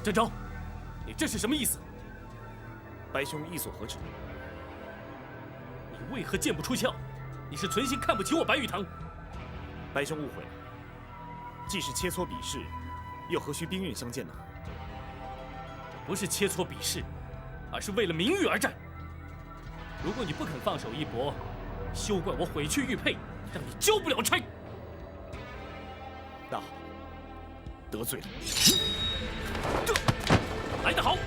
展昭，你这是什么意思？白兄意所何指？你为何剑不出鞘？你是存心看不起我白玉堂？白兄误会了，既是切磋比试，又何须兵刃相见呢？这不是切磋比试，而是为了名誉而战。如果你不肯放手一搏，休怪我毁去玉佩，让你交不了差。那好，得罪了。来得好！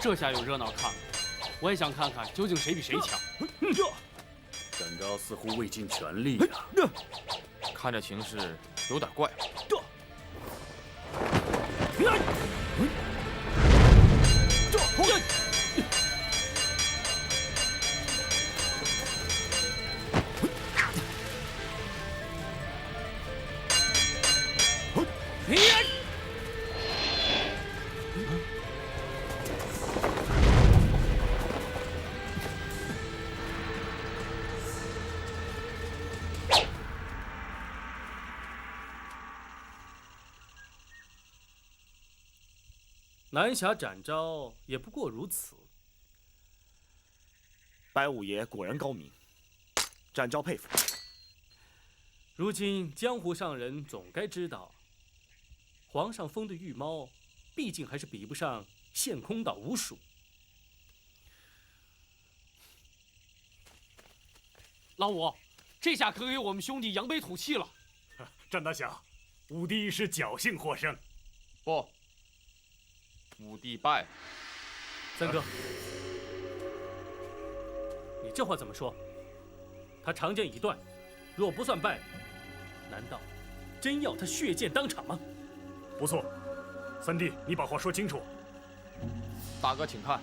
这下有热闹看了，我也想看看究竟谁比谁强。展昭似乎未尽全力呀，看这形势有点怪。南侠展昭也不过如此。白五爷果然高明，展昭佩服。如今江湖上人总该知道，皇上封的御猫，毕竟还是比不上陷空岛吴蜀。老五，这下可给我们兄弟扬眉吐气了。战大侠，武帝是侥幸获胜。不，武帝败了。三哥，你这话怎么说？他长剑已断，若不算败，难道真要他血溅当场吗？不错，三弟，你把话说清楚。大哥，请看，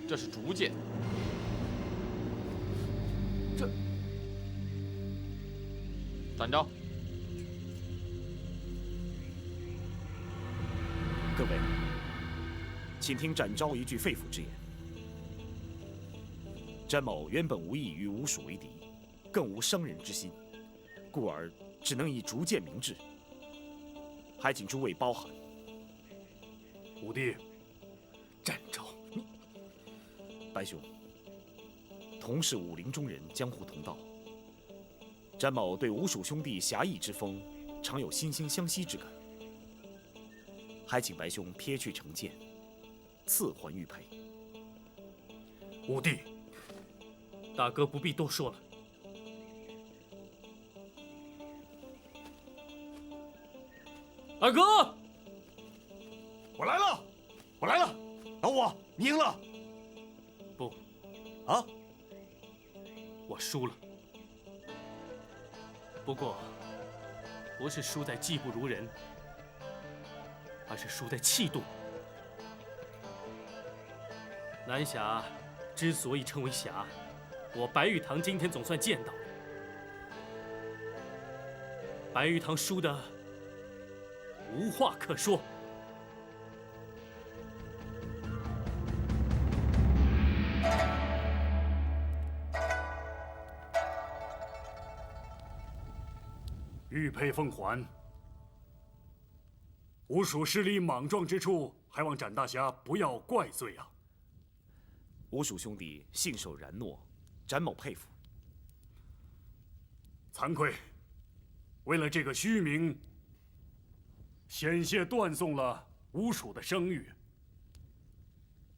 这是竹剑。展昭，各位，请听展昭一句肺腑之言。詹某原本无意与吴蜀为敌，更无伤人之心，故而只能以竹剑明志，还请诸位包涵。武帝，展昭，你白兄，同是武林中人，江湖同道。詹某对吴蜀兄弟侠义之风，常有惺惺相惜之感，还请白兄撇去成见，赐还玉佩。武帝，大哥不必多说了。二哥，我来了，我来了，老五，你赢了。不，啊，我输了。不过，不是输在技不如人，而是输在气度。南侠之所以称为侠，我白玉堂今天总算见到了。白玉堂输的无话可说。玉佩奉还。吴蜀势力莽撞之处，还望展大侠不要怪罪啊。吴蜀兄弟信守然诺，展某佩服。惭愧，为了这个虚名，险些断送了吴蜀的声誉。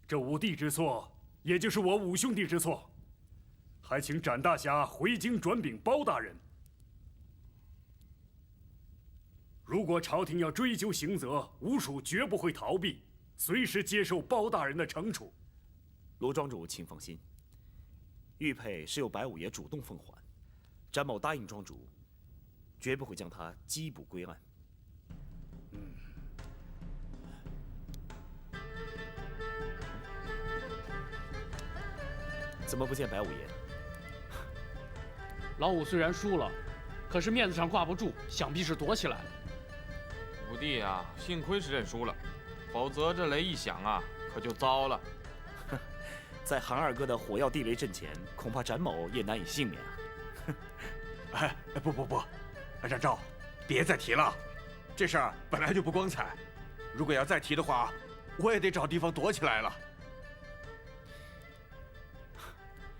这武帝之错，也就是我五兄弟之错，还请展大侠回京转禀包大人。如果朝廷要追究刑责，吴蜀绝不会逃避，随时接受包大人的惩处。罗庄主，请放心，玉佩是由白五爷主动奉还，展某答应庄主，绝不会将他缉捕归案。怎么不见白无言？老五虽然输了，可是面子上挂不住，想必是躲起来了。五弟啊，幸亏是认输了，否则这雷一响啊，可就糟了。在韩二哥的火药地雷阵前，恐怕展某也难以幸免啊！不，展昭，别再提了，这事儿本来就不光彩，如果要再提的话，我也得找地方躲起来了。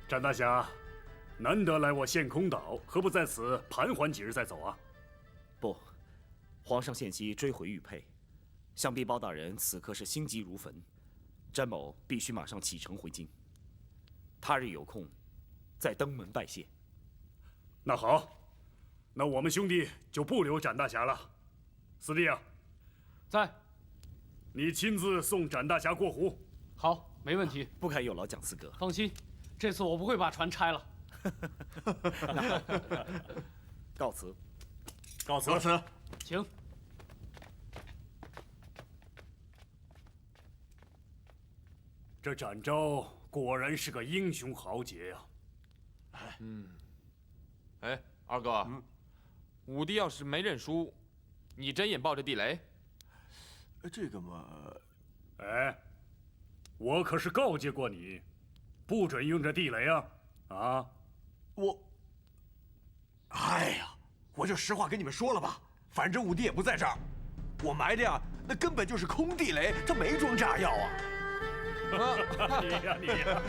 展大侠，难得来我陷空岛，何不在此盘桓几日再走啊？不，皇上现夕追回玉佩，想必包大人此刻是心急如焚，詹某必须马上启程回京。他日有空，再登门拜谢。那好，那我们兄弟就不留展大侠了。四弟啊，在，你亲自送展大侠过湖。好，没问题。不敢有劳蒋四哥。放心，这次我不会把船拆了。告辞。告辞。请。这展昭果然是个英雄豪杰呀！哎，二哥，五弟要是没认输，你真眼抱着地雷？这个嘛，哎，我可是告诫过你，不准用这地雷啊！啊！哎呀，我就实话跟你们说了吧，反正五弟也不在这儿，我埋的呀，那根本就是空地雷，它没装炸药啊！你呀！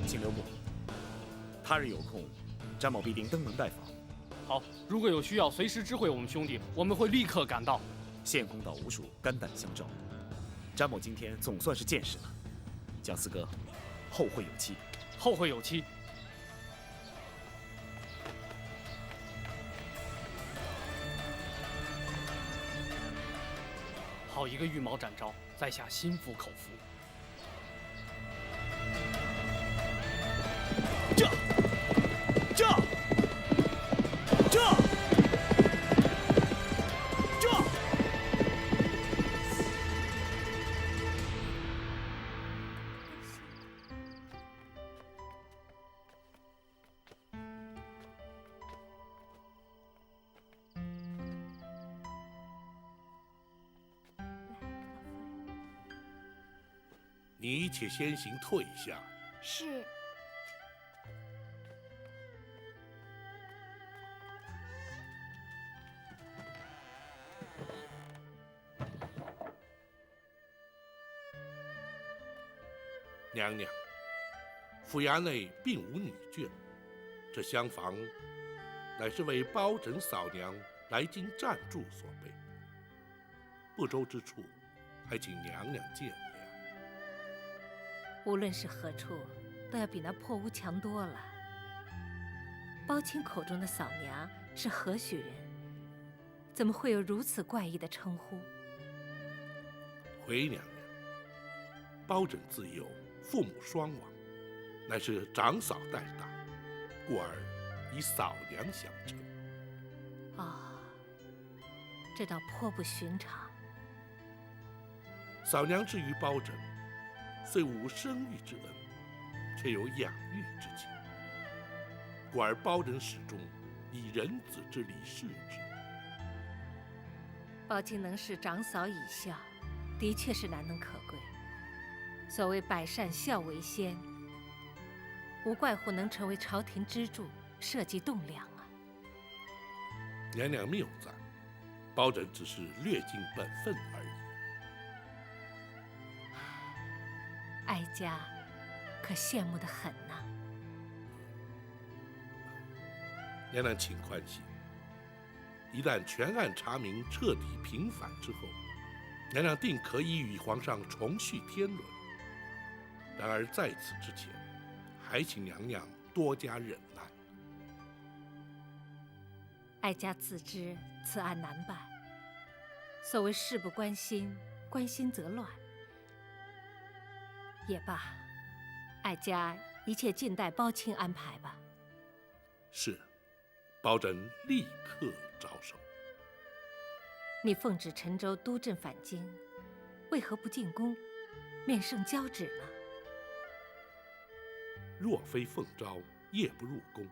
请留步。他日有空，詹某必定登门拜访。好，如果有需要，随时知会我们兄弟，我们会立刻赶到。陷空岛无属肝胆相照，詹某今天总算是见识了。蒋四哥，后会有期。后会有期。好一个羽毛展昭，在下心服口服。这。你且先行退下。是。娘娘，府衙内并无女眷，这厢房乃是为包拯嫂娘来京暂住所备，不周之处，还请娘娘见谅。无论是何处，都要比那破屋强多了。包钦口中的嫂娘是何许人？怎么会有如此怪异的称呼？回娘娘，包拯自幼父母双亡，乃是长嫂带大，故而以嫂娘相称。哦，这倒颇不寻常。嫂娘至于包拯，虽无生育之恩，却有养育之情，故而包拯始终以人子之礼视之。包钦能是长嫂以孝，的确是难能可贵。所谓百善孝为先，无怪乎能成为朝廷支柱，社稷栋梁啊！娘娘谬赞，包拯只是略尽本分而已。哀家可羡慕得很呐。娘娘请宽心，一旦全案查明，彻底平反之后，娘娘定可以与皇上重续天伦。然而在此之前，还请娘娘多加忍耐。哀家自知此案难办，所谓事不关心，关心则乱。也罢，哀家一切静待包钦安排吧。是，包拯立刻着手。你奉旨陈州督镇返京，为何不进宫，面圣交旨呢？若非奉诏夜不入宫，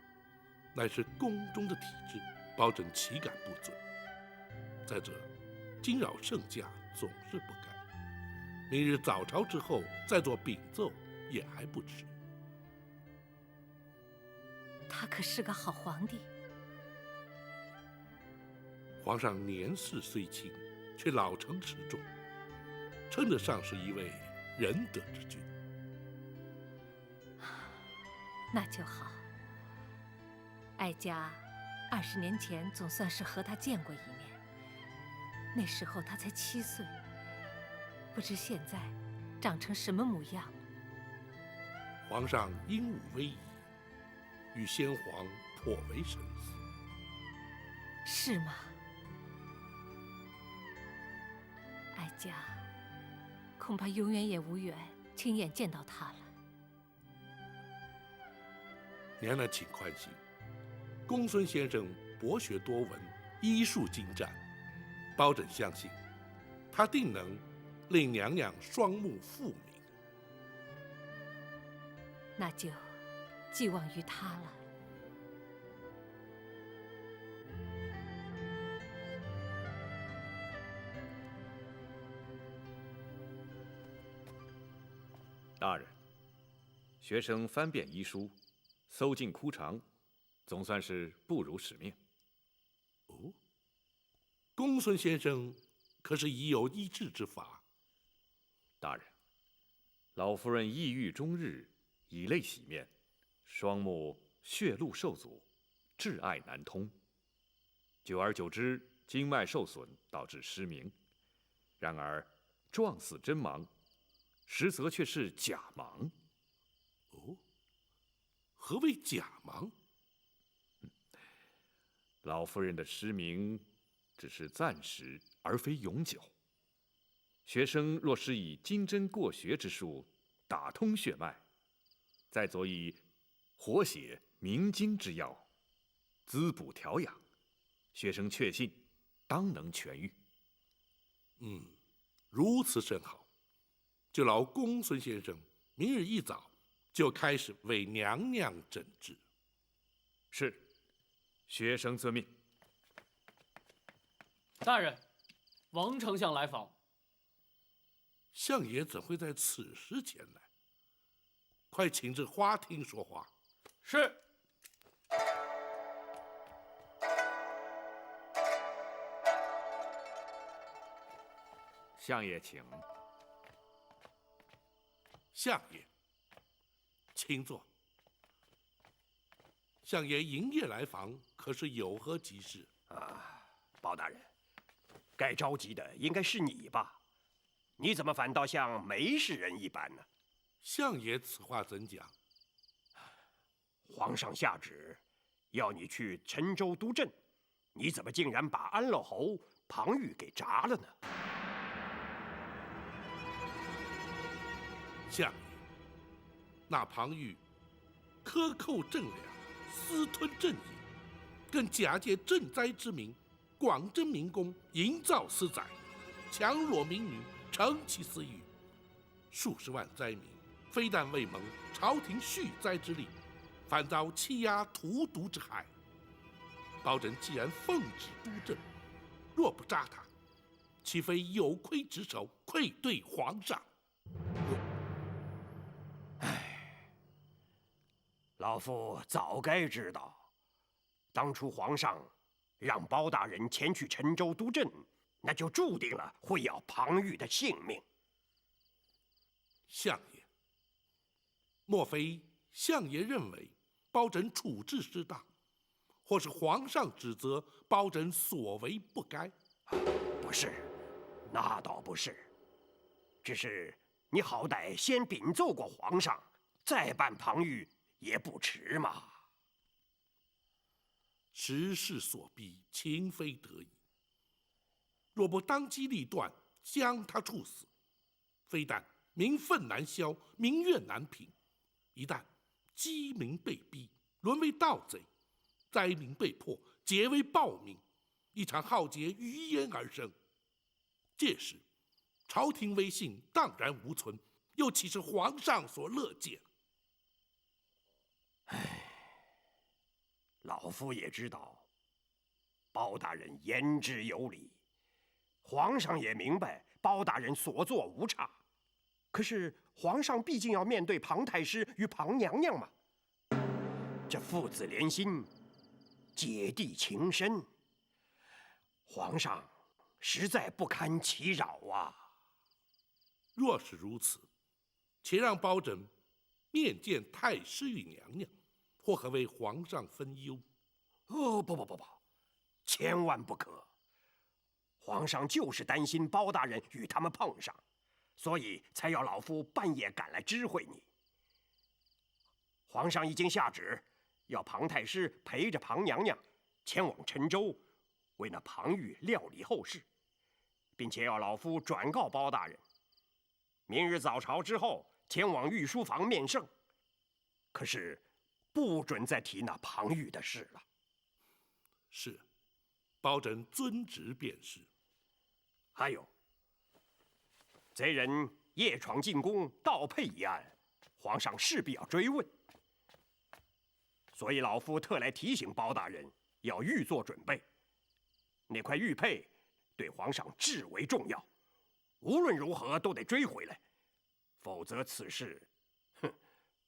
乃是宫中的体制，包拯岂敢不遵？再者，惊扰圣驾总是不该。明日早朝之后再做禀奏，也还不迟。他可是个好皇帝。皇上年事虽轻，却老成持重，称得上是一位仁德之君。那就好。哀家20年前总算是和他见过一面，那时候他才7岁，不知现在长成什么模样。皇上英武威仪，与先皇颇为神似。是吗？哀家恐怕永远也无缘亲眼见到他了。娘娘请宽心，公孙先生博学多闻，医术精湛，包拯相信，他定能令娘娘双目复明。那就寄望于他了。大人，学生翻遍医书，搜尽枯肠，总算是不辱使命。哦，公孙先生可是已有医治之法？大人，老夫人抑郁终日，以泪洗面，双目血路受阻，挚爱难通。久而久之，经脉受损，导致失明。然而状似真盲，实则却是假盲。哦，何谓假盲？老夫人的失明只是暂时，而非永久。学生若是以金针过穴之术打通血脉，再佐以活血明经之药，滋补调养，学生确信当能痊愈。如此甚好。就劳公孙先生明日一早就开始为娘娘诊治。是，学生遵命。大人，王丞相来访。相爷怎会在此时前来？快请至花厅说话。是。相爷请。相爷，请坐。相爷营夜来访，可是有何急事？包大人，该着急的应该是你吧？你怎么反倒像没事人一般呢？相爷此话怎讲？皇上下旨，要你去陈州督镇，你怎么竟然把安乐侯庞玉给铡了呢？相爷，那庞玉克扣赈粮，私吞赈银，更假借赈灾之名，广征民工，营造私宰，强裸民女，成其私欲。数十万灾民，非但未蒙朝廷恤灾之力，反遭欺压荼毒之害。包拯既然奉旨督政，若不扎他，岂非有亏职守，愧对皇上？老夫早该知道，当初皇上让包大人前去陈州督镇，那就注定了会要庞玉的性命。相爷，莫非相爷认为包拯处置失当，或是皇上指责包拯所为不该？不是，那倒不是，只是你好歹先禀奏过皇上，再办庞玉也不迟嘛。时势所逼，情非得已。若不当机立断将他处死，非但民愤难消，民怨难平，一旦饥民被逼，沦为盗贼，灾民被迫，皆为暴民，一场浩劫于焉而生。届时，朝廷威信荡然无存，又岂是皇上所乐见？老夫也知道，包大人言之有理，皇上也明白包大人所作无差。可是皇上毕竟要面对庞太师与庞娘娘嘛，这父子连心，姐弟情深，皇上实在不堪其扰啊。若是如此，且让包拯面见太师与娘娘，或可为皇上分忧。哦，不，千万不可！皇上就是担心包大人与他们碰上，所以才要老夫半夜赶来知会你。皇上已经下旨，要庞太师陪着庞娘娘前往陈州，为那庞玉料理后事，并且要老夫转告包大人，明日早朝之后前往御书房面圣。可是不准再提那庞玉的事了。是，包拯遵旨便是。还有，贼人夜闯进宫盗佩一案，皇上势必要追问，所以老夫特来提醒包大人，要预做准备。那块玉佩对皇上至为重要，无论如何都得追回来，否则此事，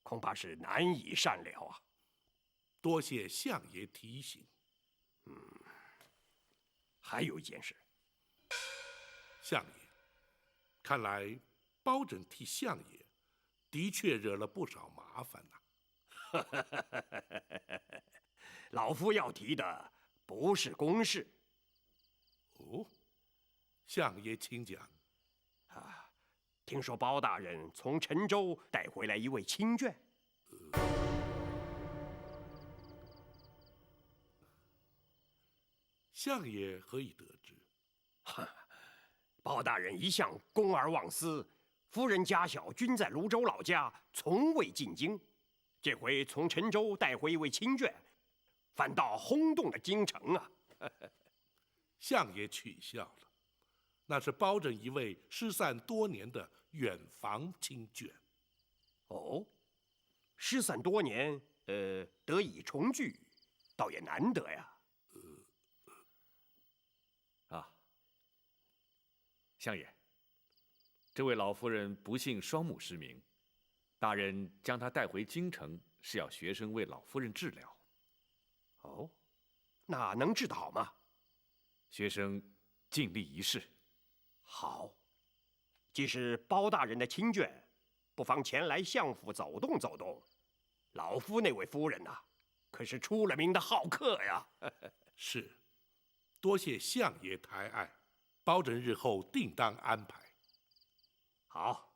恐怕是难以善了啊。多谢相爷提醒。还有一件事，相爷，看来包拯替相爷的确惹了不少麻烦呐。老夫要提的不是公事。哦，相爷请讲。听说包大人从陈州带回来一位亲眷。相爷何以得知？包大人一向公而忘私，夫人家小均在泸州老家，从未进京。这回从陈州带回一位亲眷，反倒轰动了京城啊！相爷取笑了，那是包拯一位失散多年的远房亲眷。哦，失散多年，得以重聚，倒也难得呀。相爷，这位老夫人不幸双目失明，大人将她带回京城，是要学生为老夫人治疗。哦，那能治得好吗？学生尽力一试。好，既是包大人的亲眷，不妨前来相府走动走动。老夫那位夫人呐，可是出了名的好客呀。是，多谢相爷抬爱。包拯日后定当安排。好，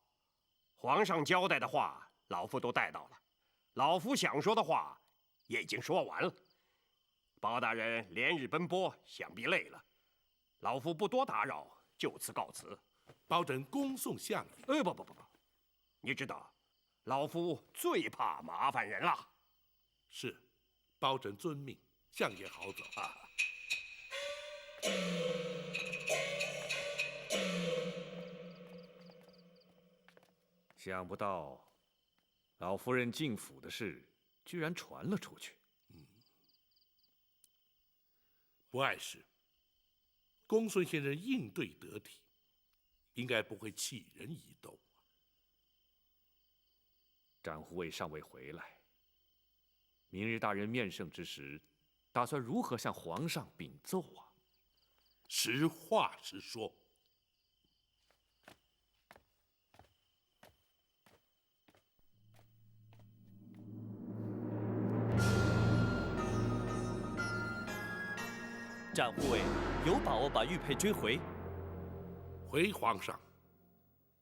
皇上交代的话，老夫都带到了。老夫想说的话，也已经说完了。包大人连日奔波，想必累了，老夫不多打扰，就此告辞。包拯恭送相爷。不，你知道，老夫最怕麻烦人了。是，包拯遵命，相爷好走啊。想不到，老夫人进府的事居然传了出去。不碍事。公孙先生应对得体，应该不会弃人以斗。展护卫尚未回来，明日大人面圣之时，打算如何向皇上禀奏啊？实话实说。展护卫有把握把玉佩追回？回皇上，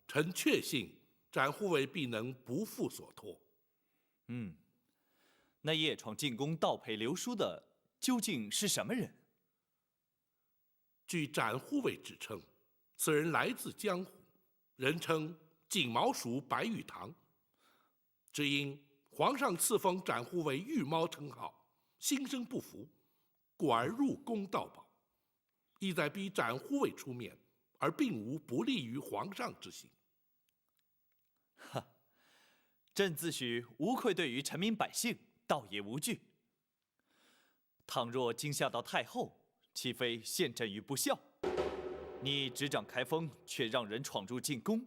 臣确信展护卫必能不负所托。那夜闯进宫盗佩流书的究竟是什么人？据展护卫指称，此人来自江湖，人称锦毛鼠白玉堂。只因皇上赐封展护卫玉猫称号，心生不服，故而入宫盗宝，意在逼斩护卫出面，而并无不利于皇上之心。哈，朕自诩无愧对于臣民百姓，倒也无惧。倘若惊吓到太后，岂非陷朕于不孝？你执掌开封，却让人闯入进宫，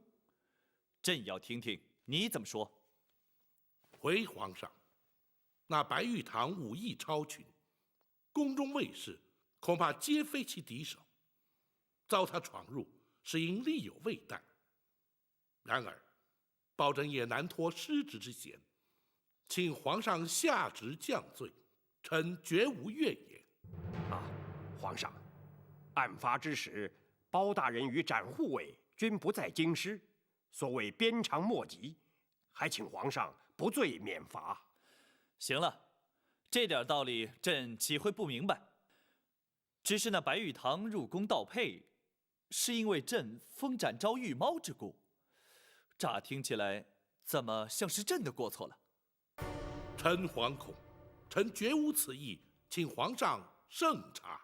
朕要听听你怎么说。回皇上，那白玉堂武艺超群，宫中卫士恐怕皆非其敌手，遭他闯入，是因力有未逮。然而，包拯也难脱失职之嫌，请皇上下旨降罪，臣绝无怨言。皇上，案发之时，包大人与斩护卫均不在京师，所谓鞭长莫及，还请皇上不罪免罚。行了，这点道理朕岂会不明白？只是那白玉堂入宫盗佩，是因为朕封斩招玉猫之故，乍听起来怎么像是朕的过错了？臣惶恐，臣绝无此意，请皇上慎查。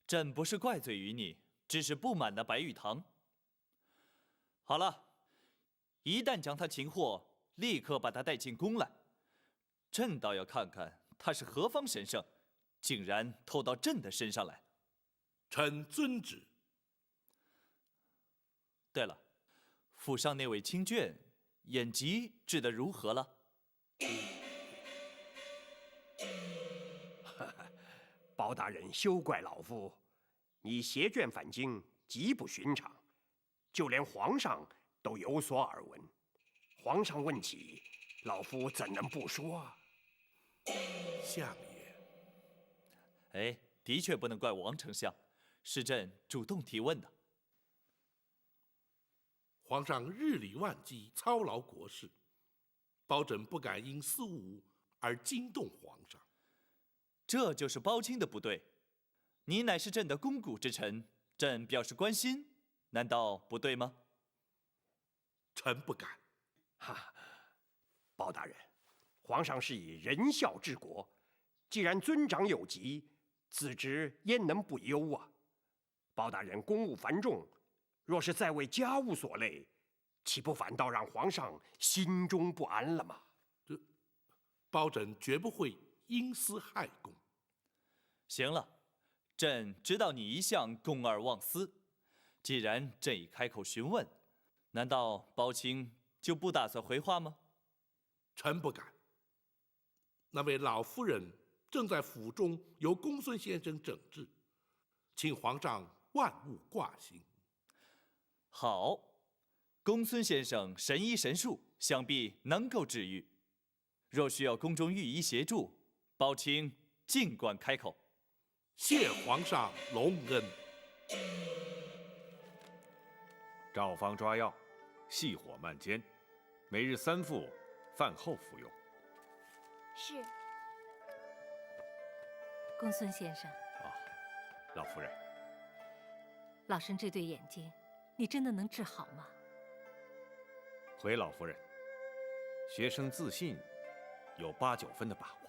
朕不是怪罪于你，只是不满那白玉堂。好了，一旦将他擒获，立刻把他带进宫来。朕倒要看看他是何方神圣，竟然偷到朕的身上来。臣遵旨。对了，府上那位亲眷眼疾治得如何了？包大人休怪老夫，你携眷返京极不寻常，就连皇上都有所耳闻。皇上问起，老夫怎能不说啊？相爷，哎，的确不能怪王丞相，是朕主动提问的。皇上日理万机，操劳国事，包拯不敢因私务而惊动皇上。这就是包青的不对。你乃是朕的肱骨之臣，朕表示关心，难道不对吗？臣不敢。哈，包大人，皇上是以仁孝治国，既然尊长有疾，子侄焉能不忧啊？包大人公务繁重，若是再为家务所累，岂不反倒让皇上心中不安了吗？包拯绝不会因私害公。行了，朕知道你一向公而忘私，既然朕已开口询问，难道包青就不打算回话吗？臣不敢。那位老夫人正在府中由公孙先生诊治，请皇上万勿挂心。好，公孙先生神医神术，想必能够治愈。若需要宫中御医协助，包青尽管开口。谢皇上隆恩。照方抓药，细火慢煎，每日3副，饭后服用。是。公孙先生。老夫人，老身这对眼睛，你真的能治好吗？回老夫人，学生自信有8、9分的把握。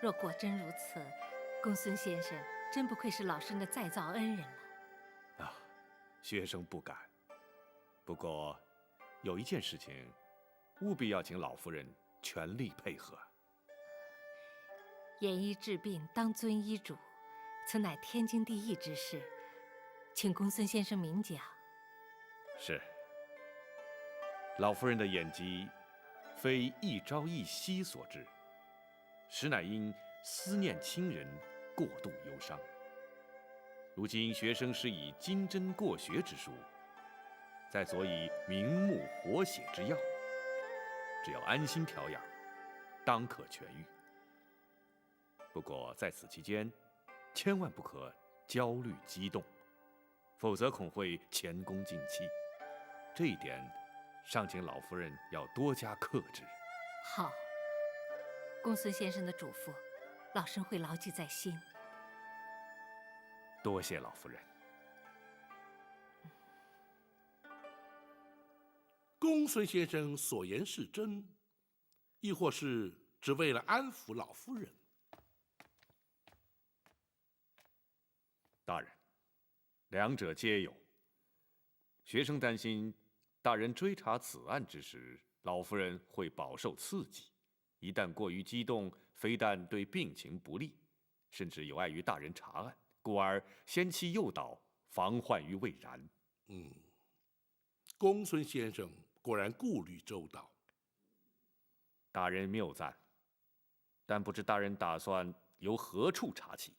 若果真如此，公孙先生真不愧是老身的再造恩人了。学生不敢。不过，有一件事情，务必要请老夫人全力配合。验医治病，当遵医嘱，此乃天经地义之事，请公孙先生明讲。是。老夫人的眼疾，非一朝一夕所致，实乃因思念亲人，过度忧伤。如今学生施以金针过血之术，再佐以明目活血之药，只要安心调养，当可痊愈。不过在此期间，千万不可焦虑激动，否则恐会前功尽弃。这一点，尚请老夫人要多加克制。好，公孙先生的嘱咐，老身会牢记在心。多谢老夫人。公孙先生所言是真，亦或是只为了安抚老夫人。大人，两者皆有。学生担心，大人追查此案之时，老夫人会饱受刺激，一旦过于激动，非但对病情不利，甚至有碍于大人查案，故而先期诱导，防患于未然。公孙先生果然顾虑周到。大人谬赞，但不知大人打算由何处查起？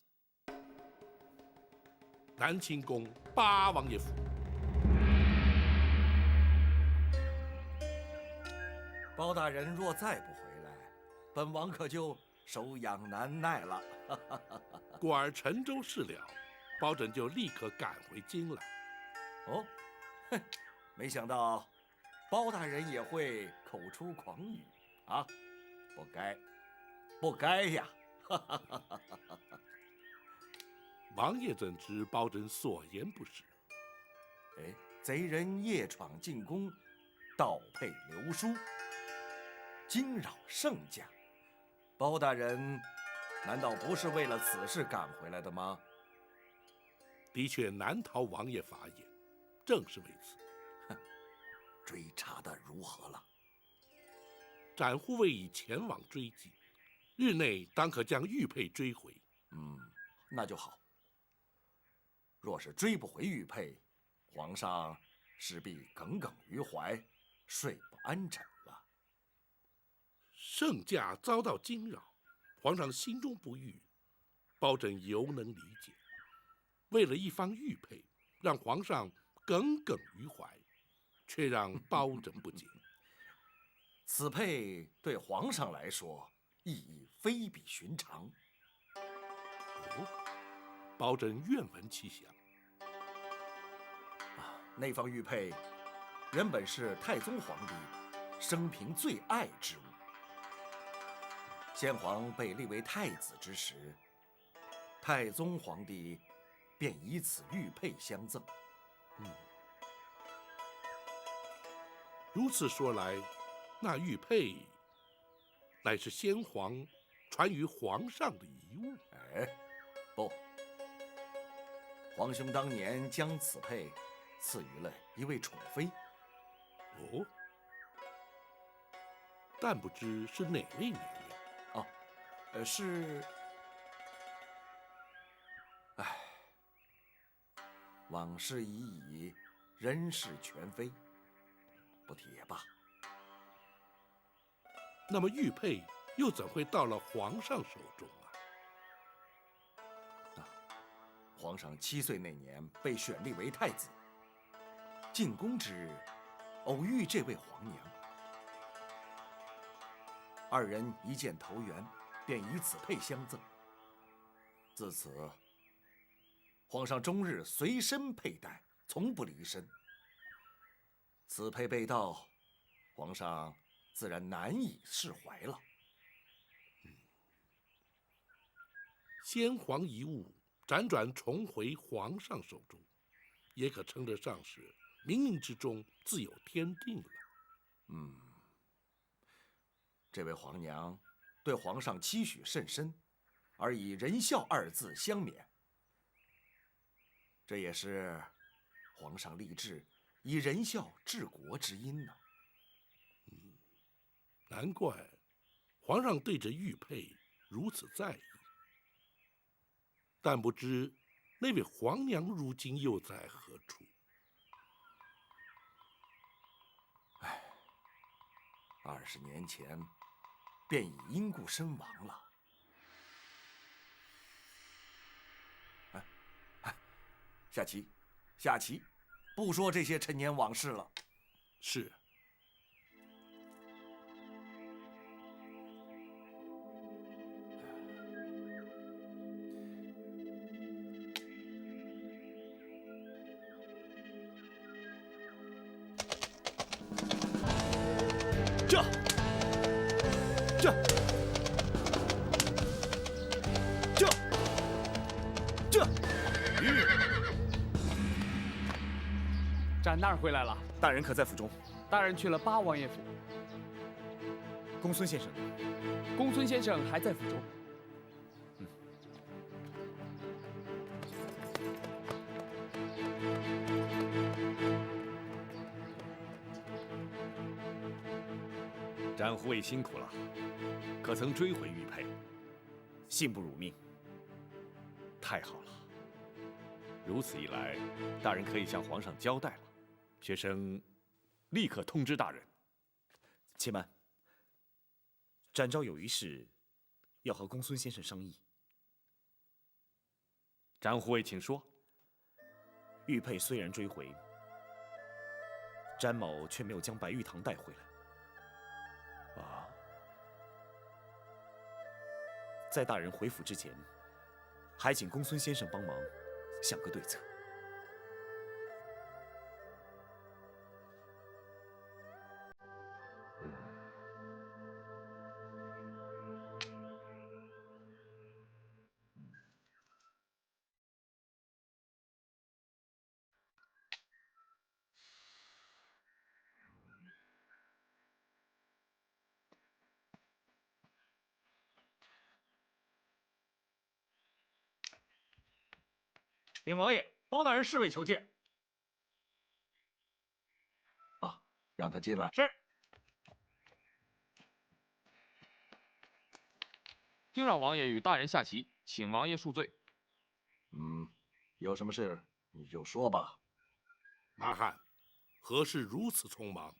南清宫八王爷府。包大人若再不回来，本王可就手痒难耐了。故而陈州事了，包拯就立刻赶回京来。哦，哼，没想到包大人也会口出狂语啊！不该，不该呀！王爷怎知包拯所言不实？哎，贼人夜闯进宫，盗佩流书，惊扰圣驾。包大人难道不是为了此事赶回来的吗？的确难逃王爷法眼，正是为此。追查的如何了？展护卫已前往追击，日内当可将玉佩追回。那就好。若是追不回玉佩，皇上势必耿耿于怀，睡不安枕了。圣驾遭到惊扰，皇上心中不悦，包拯犹能理解。为了一方玉佩，让皇上耿耿于怀，却让包拯不解。此佩对皇上来说意义非比寻常。包拯愿闻其详。那方玉佩原本是太宗皇帝生平最爱之物。先皇被立为太子之时，太宗皇帝便以此玉佩相赠。如此说来，那玉佩乃是先皇传于皇上的遗物。不，皇兄当年将此佩赐予了一位宠妃。但不知是哪位娘娘？是……往事已矣，人事全非，不提也罢。那么玉佩又怎会到了皇上手中啊？皇上7岁那年被选立为太子，进宫之日，偶遇这位皇娘，二人一见投缘，便以此佩相赠。自此，皇上终日随身佩戴，从不离身。此佩被盗，皇上自然难以释怀了。先皇遗物辗转重回皇上手中，也可称得上是冥冥之中自有天定了。这位皇娘对皇上期许甚深，而以仁孝2字相勉，这也是皇上立志以仁孝治国之因呢。难怪皇上对这玉佩如此在意。但不知那位皇娘如今又在何处？20年前便已因故身亡了。下棋，下棋，不说这些陈年往事了。是。展那儿回来了。大人可在府中？大人去了八王爷府。公孙先生呢？公孙先生还在府中。展护卫辛苦了，可曾追回玉佩？信不辱命。太好了，如此一来，大人可以向皇上交代了。学生立刻通知大人。且慢，展昭有一事要和公孙先生商议。展护卫，请说。玉佩虽然追回，詹某却没有将白玉堂带回来。啊！在大人回府之前，还请公孙先生帮忙想个对策。禀王爷，包大人侍卫求见。让他进来。是。听让王爷与大人下棋，请王爷恕罪。有什么事你就说吧。马汉，何事如此匆忙？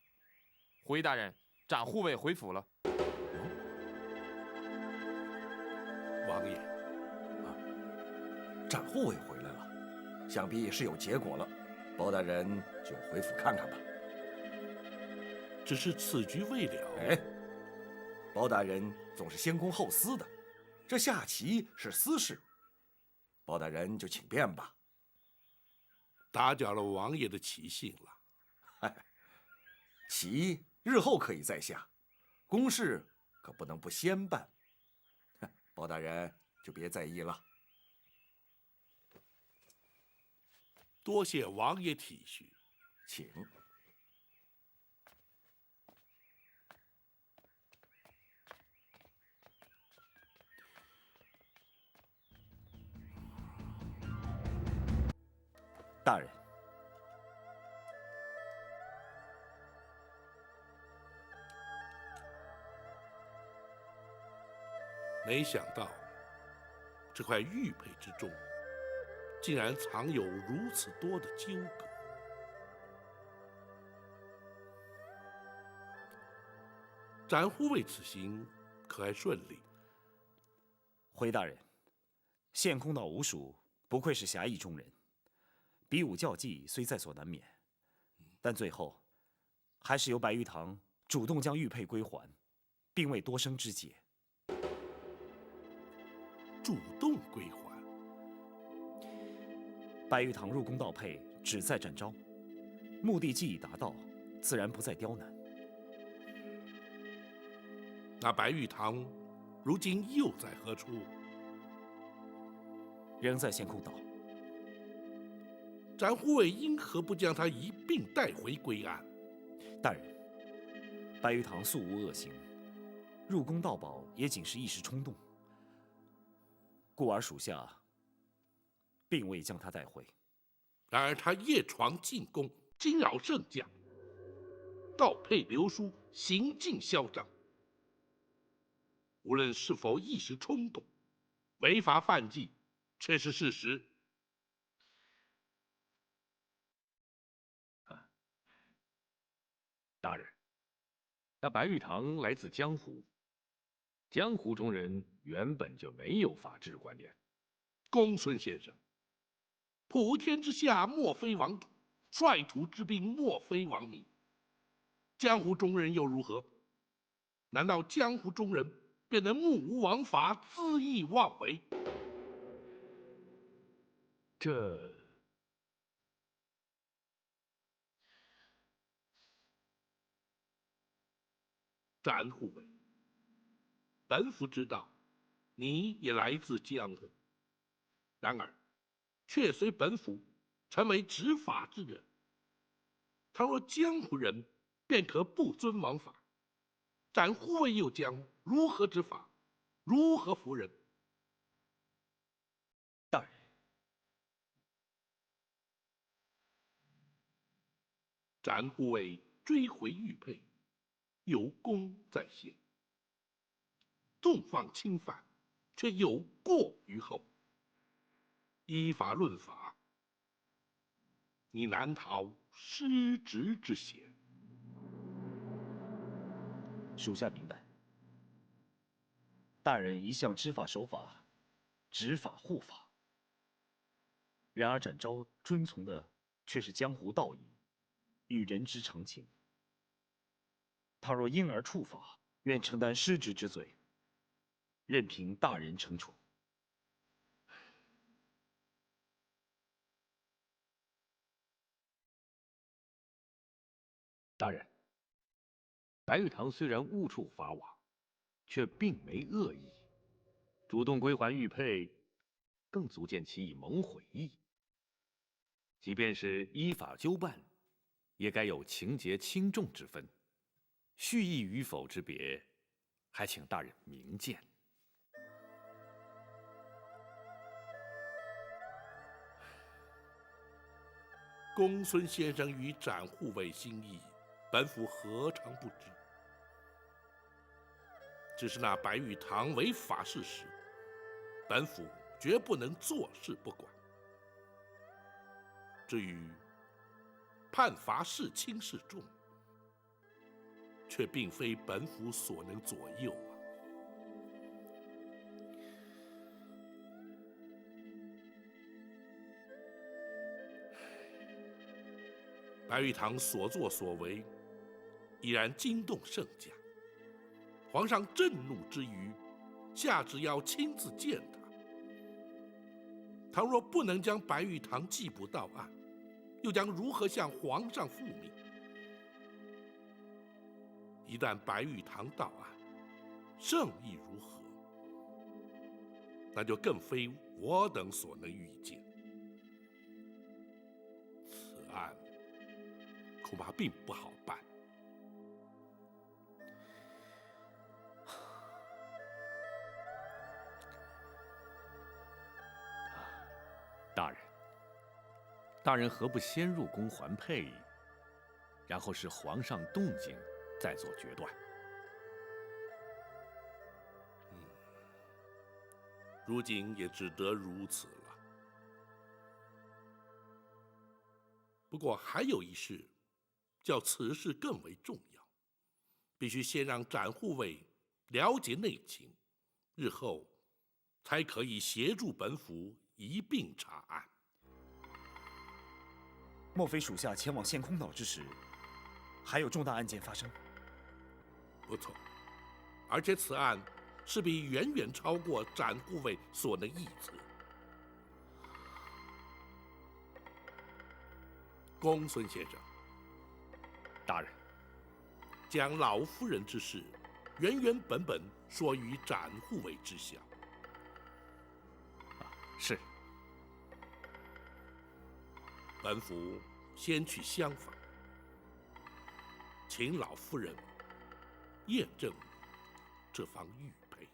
回大人，展护卫回府了。王爷，展护卫回来了，想必是有结果了。包大人就回府看看吧。只是此局未了。哎，包大人总是先公后私的，这下棋是私事，包大人就请便吧。打搅了王爷的棋性了。嗨，棋日后可以再下，公事可不能不先办。包大人就别在意了。多谢王爷体恤，请。大人，没想到这块玉佩之中，竟然藏有如此多的纠葛。展护卫此行可还顺利？回大人，献空岛吴蜀不愧是侠义中人，比武较技虽在所难免，但最后还是由白玉堂主动将玉佩归还，并未多生枝节。主动归还？白玉堂入宫盗佩，旨在展昭，目的既已达到，自然不再刁难。那白玉堂如今又在何处？仍在献空岛。展护卫因何不将他一并带回归案？大人，白玉堂素无恶行，入宫盗宝也仅是一时冲动，故而属下并未将他带回。然而他夜闯进宫，惊扰圣驾，盗佩流书，行径嚣张。无论是否一时冲动，违法犯纪却是事实。大人，那白玉堂来自江湖，江湖中人原本就没有法治观念。公孙先生，普天之下莫非王土，率土之滨莫非王民。江湖中人又如何？难道江湖中人便能目无王法，恣意妄为？这展护卫，本府知道，你也来自江湖，然而，却随本府成为执法之人。倘若江湖人便可不遵王法，展护卫又将如何执法，如何服人？大人，展护卫追回玉佩，有功在先，纵放轻犯，却有过于后。依法论法，你难逃失职之嫌。属下明白。大人一向知法守法，执法护法。然而展昭遵从的却是江湖道义与人之常情。倘若因而触法，愿承担失职之罪，任凭大人惩处。大人，白玉堂虽然误触法网，却并没恶意，主动归还玉佩，更足见其以谋悔意。即便是依法纠办，也该有情节轻重之分，蓄意与否之别，还请大人明鉴。公孙先生与展护卫心意，本府何尝不知？只是那白玉堂违法事实，本府绝不能坐视不管。至于判罚是轻是重，却并非本府所能左右啊。白玉堂所作所为，已然惊动圣驾。皇上震怒之余，下旨要亲自见他。倘若不能将白玉堂缉捕到案，又将如何向皇上复命？一旦白玉堂到案，圣意如何，那就更非我等所能预见。此案恐怕并不好办。大人何不先入宫还佩，然后视皇上动静再做决断？如今也只得如此了。不过还有一事，较此事更为重要，必须先让展护卫了解内情，日后才可以协助本府一并查案。莫非属下前往陷空岛之时，还有重大案件发生？不错，而且此案势必远远超过展护卫所能臆测。公孙先生，大人，将老夫人之事原原本本说于展护卫知晓。是。本府先去厢房，请老夫人验证这方玉佩。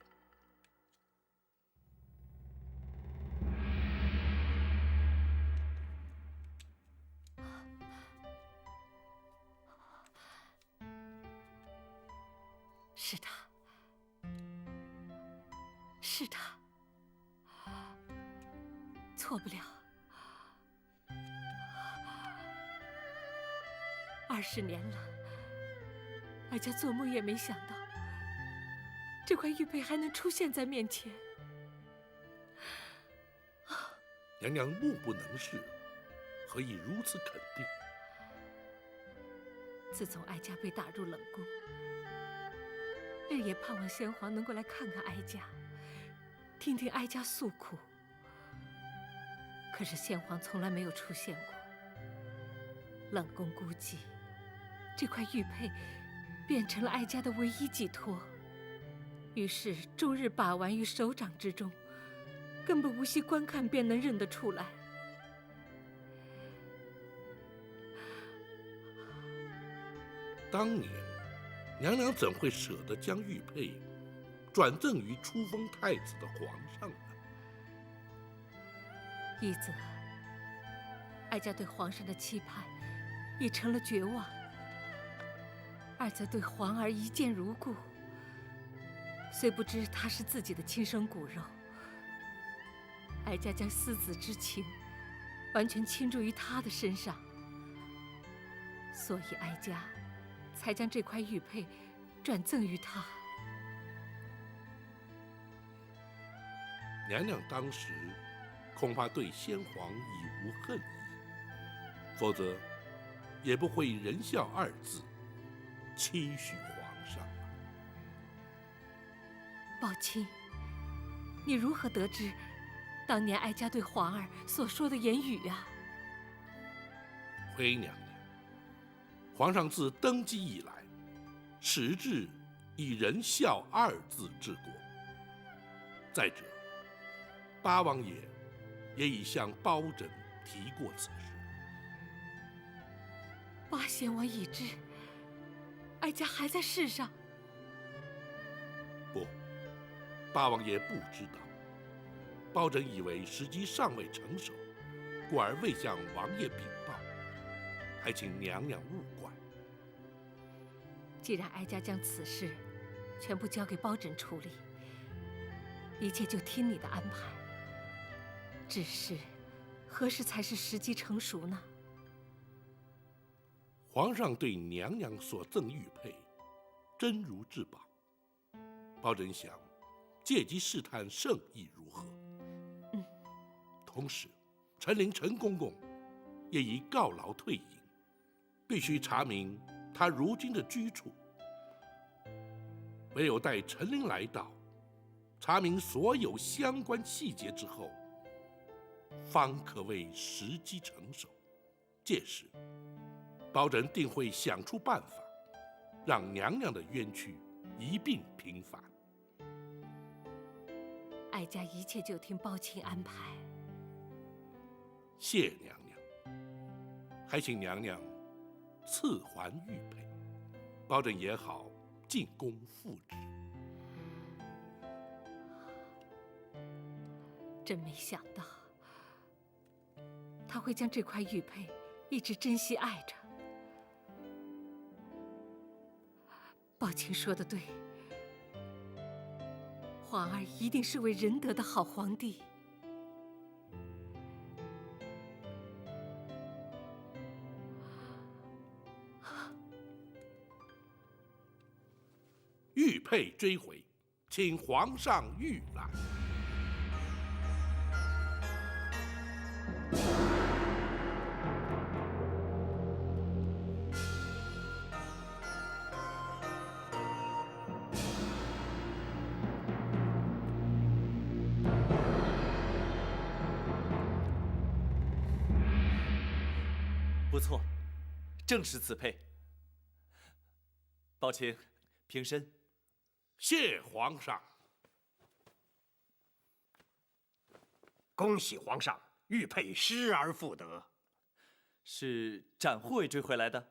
是他，是他，错不了。20年了，哀家做梦也没想到，这块玉佩还能出现在面前。娘娘目不能视，何以如此肯定？自从哀家被打入冷宫，日夜盼望先皇能够来看看哀家，听听哀家诉苦。可是先皇从来没有出现过。冷宫估计，这块玉佩变成了哀家的唯一寄托，于是终日把玩于手掌之中，根本无需观看便能认得出来。当年娘娘怎会舍得将玉佩转赠于初封太子的皇上呢？一则，哀家对皇上的期盼已成了绝望；二则对皇儿一见如故，虽不知他是自己的亲生骨肉，哀家将思子之情完全倾注于他的身上，所以哀家才将这块玉佩转赠于他。娘娘当时恐怕对先皇已无恨意，否则也不会“仁孝”二字期许皇上。宝卿，你如何得知当年哀家对皇儿所说的言语啊？回娘娘，皇上自登基以来，始至以仁孝二字治国。再者，八王爷也已向包拯提过此事。八贤王已知，哀家还在世上。不，八王爷不知道。包拯以为时机尚未成熟，故而未向王爷禀报，还请娘娘勿怪。既然哀家将此事全部交给包拯处理，一切就听你的安排。只是，何时才是时机成熟呢？皇上对娘娘所赠玉佩，真如至宝。包拯想，借机试探圣意如何。同时，陈琳陈公公也已告劳退隐，必须查明他如今的居处。唯有待陈琳来到，查明所有相关细节之后，方可谓时机成熟。届时，包拯定会想出办法，让娘娘的冤屈一并平反。哀家一切就听包卿安排。谢娘娘，还请娘娘赐还玉佩，包拯也好进宫复职。真没想到，他会将这块玉佩一直珍惜爱着。宝卿说的对，皇儿一定是位仁德的好皇帝。玉佩追回，请皇上御览。不错，正是此佩。宝卿，平身。谢皇上。恭喜皇上，玉佩失而复得。是展护卫追回来的？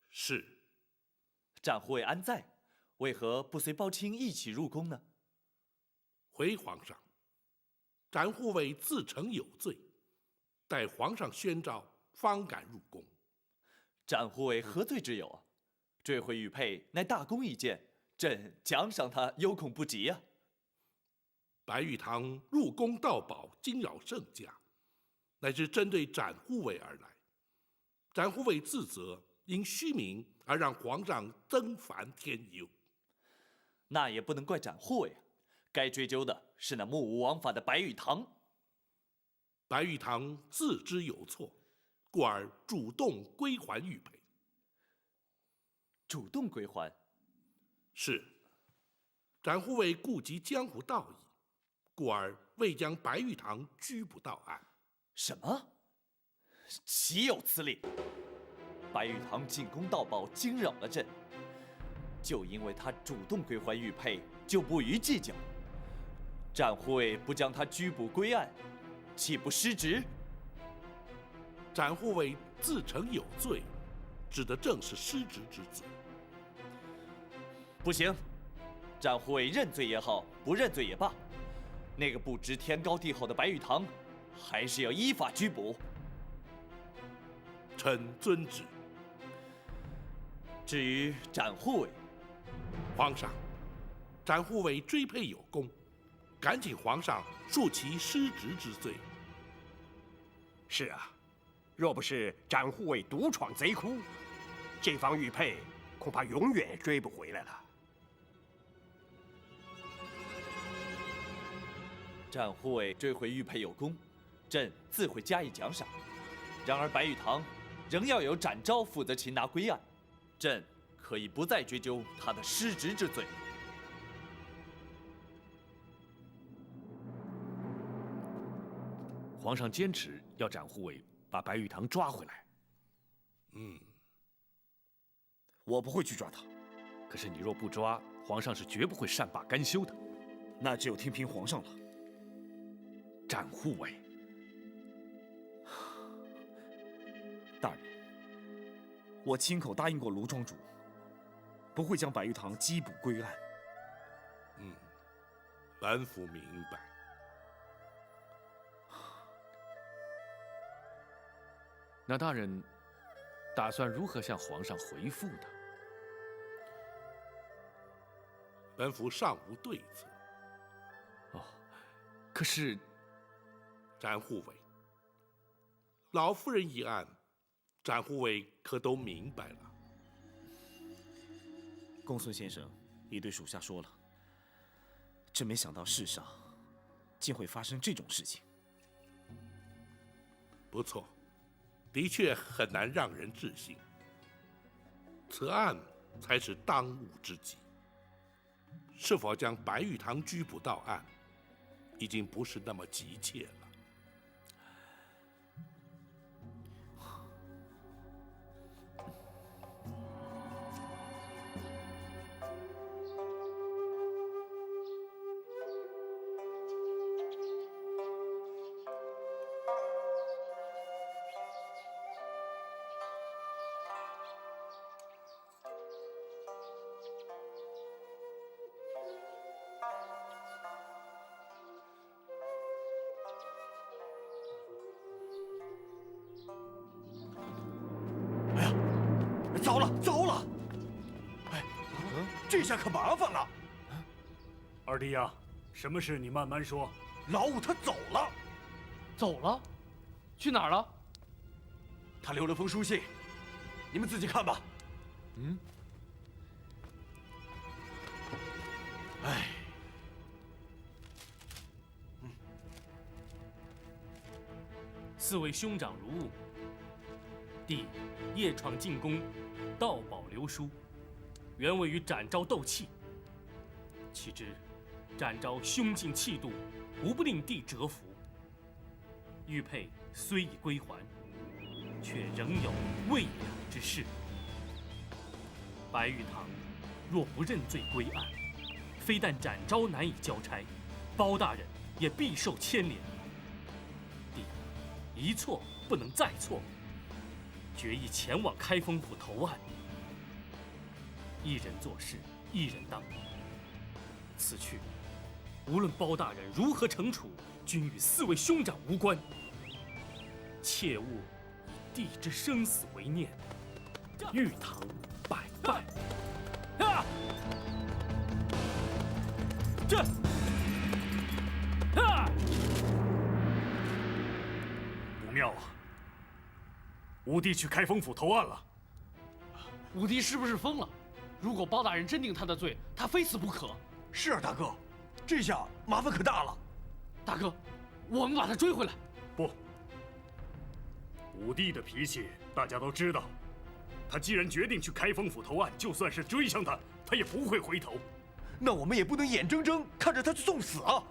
是。展护卫安在？为何不随包卿一起入宫呢？回皇上，展护卫自承有罪，待皇上宣召，方敢入宫。展护卫何罪之有啊？追回玉佩乃大功一件，朕奖赏他有恐不及呀。白玉堂入宫盗宝，惊扰圣驾，乃是针对展护卫而来。展护卫自责，因虚名而让皇上增烦添忧。那也不能怪展护卫啊，该追究的是那目无王法的白玉堂。白玉堂自知有错，故而主动归还玉佩。主动归还？是。展护卫顾及江湖道义，故而未将白玉堂拘捕到案。什么？岂有此理！白玉堂进宫盗宝，惊扰了朕，就因为他主动归还玉佩，就不予计较。展护卫不将他拘捕归案，岂不失职？展护卫自承有罪，指的正是失职之罪。不行，战护卫认罪也好，不认罪也罢，那个不知天高地厚的白玉堂，还是要依法拘捕。臣遵旨。至于展护卫，皇上，展护卫追配有功，赶请皇上恕其失职之罪。是啊，若不是展护卫独闯贼窟，这方玉佩恐怕永远追不回来了。展护卫追回玉佩有功，朕自会加以奖赏。然而白玉堂仍要由展昭负责擒拿归案，朕可以不再追究他的失职之罪。皇上坚持要展护卫把白玉堂抓回来。我不会去抓他。可是你若不抓，皇上是绝不会善罢甘休的。那只有听凭皇上了。展护卫，大人，我亲口答应过卢庄主，不会将白玉堂缉捕归案。本府明白。那大人打算如何向皇上回复呢？本府尚无对策。可是，展护卫，老夫人一案，展护卫可都明白了。公孙先生已对属下说了，真没想到世上竟会发生这种事情。不错，的确很难让人置信。此案才是当务之急。是否将白玉堂拘捕到案，已经不是那么急切了。糟了，糟了！哎，这下可麻烦了。二弟呀，什么事你慢慢说。老五他走了，走了？去哪儿了？他留了封书信，你们自己看吧。哎，四位兄长如晤。弟夜闯进宫，盗宝留书，原为与展昭斗气。岂知展昭胸襟气度，无不令弟折服。玉佩虽已归还，却仍有未了之事。白玉堂若不认罪归案，非但展昭难以交差，包大人也必受牵连。弟一错不能再错。决意前往开封府投案，一人做事一人当。此去，无论包大人如何惩处，均与四位兄长无关。切勿以弟之生死为念。玉堂拜拜。这。不妙啊！武帝去开封府投案了。武帝是不是疯了？如果包大人真定他的罪，他非死不可。是啊，大哥，这下麻烦可大了。大哥，我们把他追回来。不，武帝的脾气大家都知道。他既然决定去开封府投案，就算是追上他，他也不会回头。那我们也不能眼睁睁看着他去送死啊！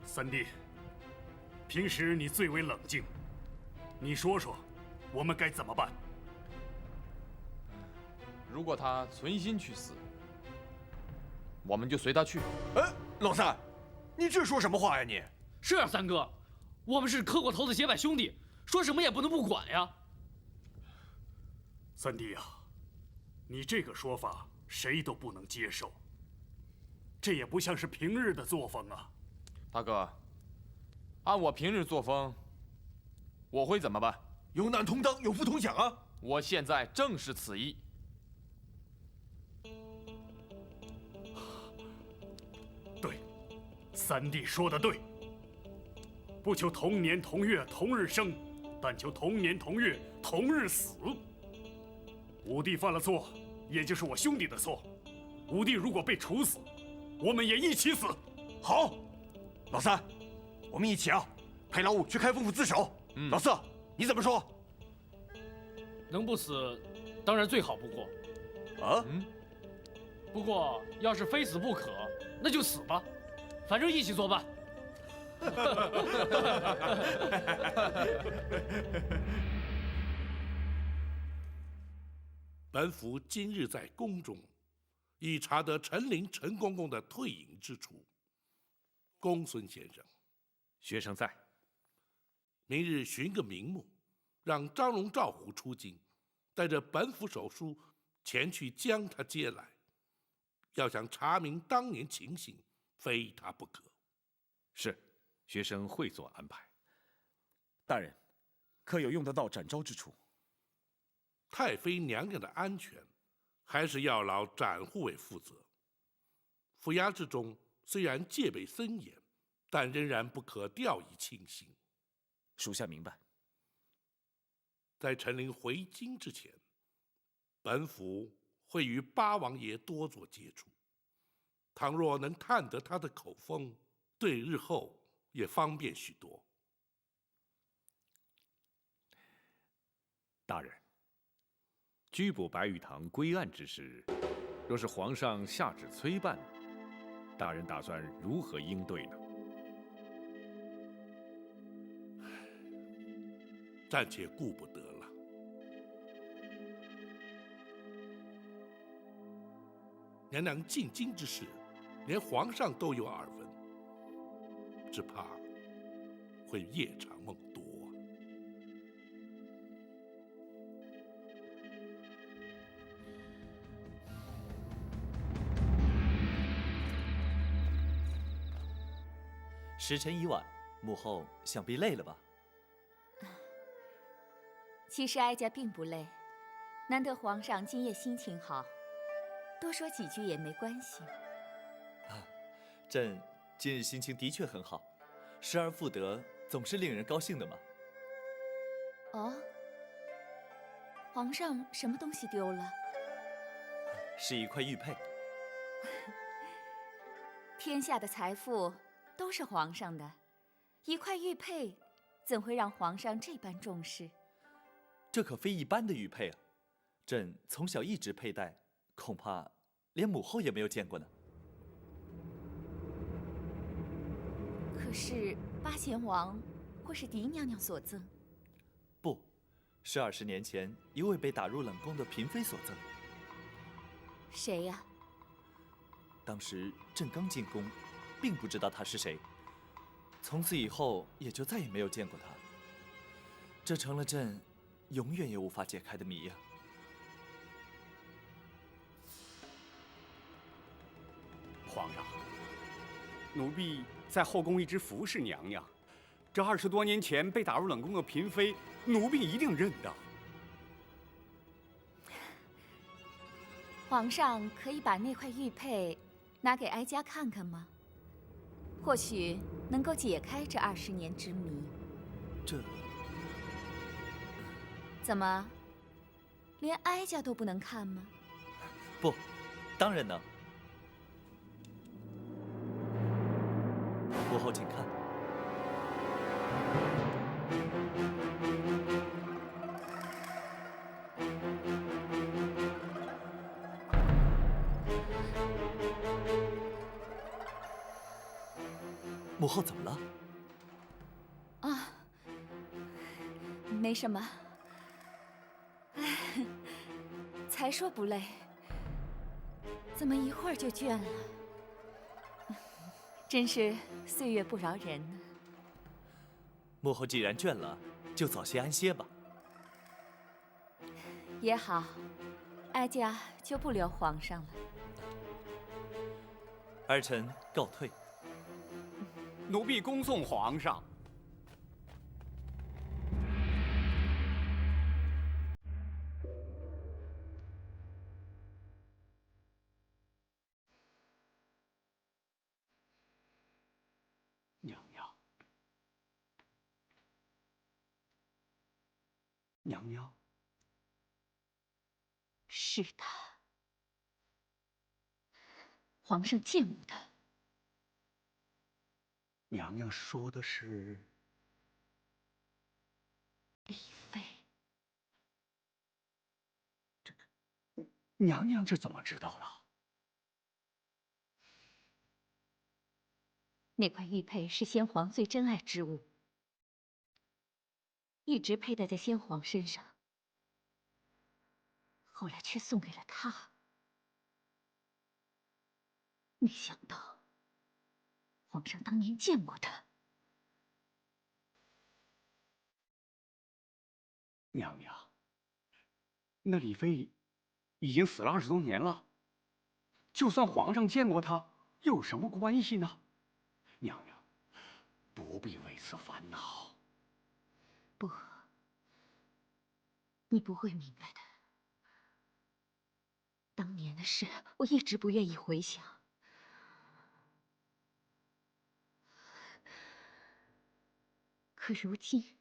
三弟，平时你最为冷静。你说说，我们该怎么办？如果他存心去死，我们就随他去。哎，老三，你这说什么话呀你？是啊，三哥，我们是磕过头的结拜兄弟，说什么也不能不管呀。三弟呀，你这个说法谁都不能接受，这也不像是平日的作风啊。大哥，按我平日作风，我会怎么办？有难同当，有福同享啊！我现在正是此意。对，三弟说的对。不求同年同月同日生，但求同年同月同日死。五弟犯了错，也就是我兄弟的错。五弟如果被处死，我们也一起死。好，老三，我们一起啊，派老五去开封府自首。老四，你怎么说？能不死，当然最好不过。啊？不过要是非死不可，那就死吧，反正一起作伴。本府今日在宫中，已查得陈琳陈公公的退隐之处。公孙先生，学生在。明日寻个名目，让张龙、赵虎出京，带着本府手书前去将他接来。要想查明当年情形，非他不可。是，学生会做安排。大人，可有用得到展昭之处？太妃娘娘的安全，还是要劳展护卫负责。府衙之中虽然戒备森严，但仍然不可掉以轻心。属下明白。在陈琳回京之前，本府会与八王爷多做接触。倘若能探得他的口风，对日后也方便许多。大人，拘捕白玉堂归案之事，若是皇上下旨催办，大人打算如何应对呢？暂且顾不得了。娘娘进京之事，连皇上都有耳闻，只怕会夜长梦多啊。时辰已晚，母后想必累了吧？其实哀家并不累，难得皇上今夜心情好，多说几句也没关系。朕今日心情的确很好，失而复得，总是令人高兴的嘛。哦，皇上什么东西丢了？是一块玉佩。天下的财富都是皇上的，一块玉佩怎会让皇上这般重视？这可非一般的玉佩啊！朕从小一直佩戴，恐怕连母后也没有见过呢。可是八贤王或是狄娘娘所赠？不，是20年前一位被打入冷宫的嫔妃所赠。谁呀？当时朕刚进宫，并不知道她是谁，从此以后也就再也没有见过她。这成了朕永远也无法解开的谜呀。皇上，奴婢在后宫一直服侍娘娘，这20多年前被打入冷宫的嫔妃，奴婢一定认得。皇上可以把那块玉佩拿给哀家看看吗？或许能够解开这20年之谜。这怎么，连哀家都不能看吗？不，当然能。母后请看。母后怎么了？啊，没什么。哎，才说不累，怎么一会儿就倦了？真是岁月不饶人呢。母后既然倦了，就早些安歇吧。也好，哀家就不留皇上了。儿臣告退。奴婢恭送皇上。娘娘，娘娘，是他，皇上见过他。娘娘说的是李妃。娘娘这怎么知道了？那块玉佩是先皇最珍爱之物，一直佩戴在先皇身上，后来却送给了他。没想到，皇上当年见过他。娘娘，那李妃已经死了20多年了，就算皇上见过她，又有什么关系呢？娘娘，不必为此烦恼。不，你不会明白的。当年的事，我一直不愿意回想。可如今，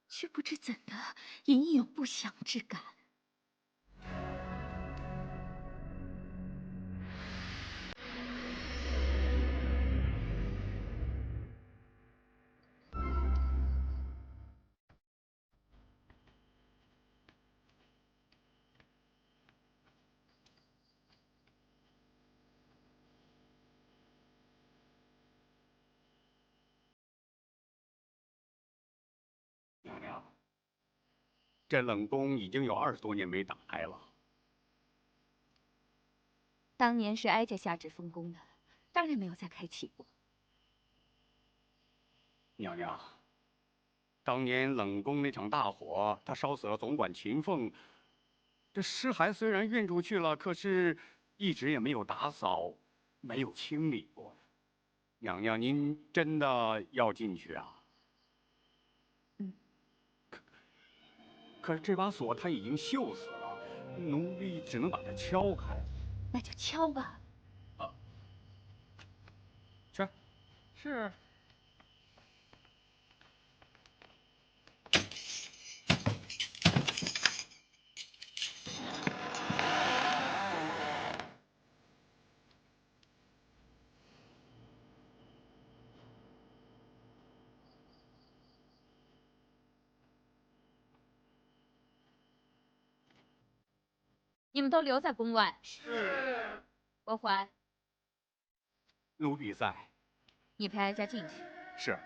却不知怎的，隐有不祥之感。娘娘，这冷宫已经有20多年没打开了。当年是哀家下旨封宫的，当然没有再开启过。娘娘，当年冷宫那场大火，他烧死了总管秦凤。这尸骸虽然运出去了，可是一直也没有打扫，没有清理过。娘娘，您真的要进去啊？可是这把锁它已经锈死了，奴婢只能把它敲开。那就敲吧。去。是。你们都留在宫外。是。国怀，奴婢在。你陪哀家进去。是。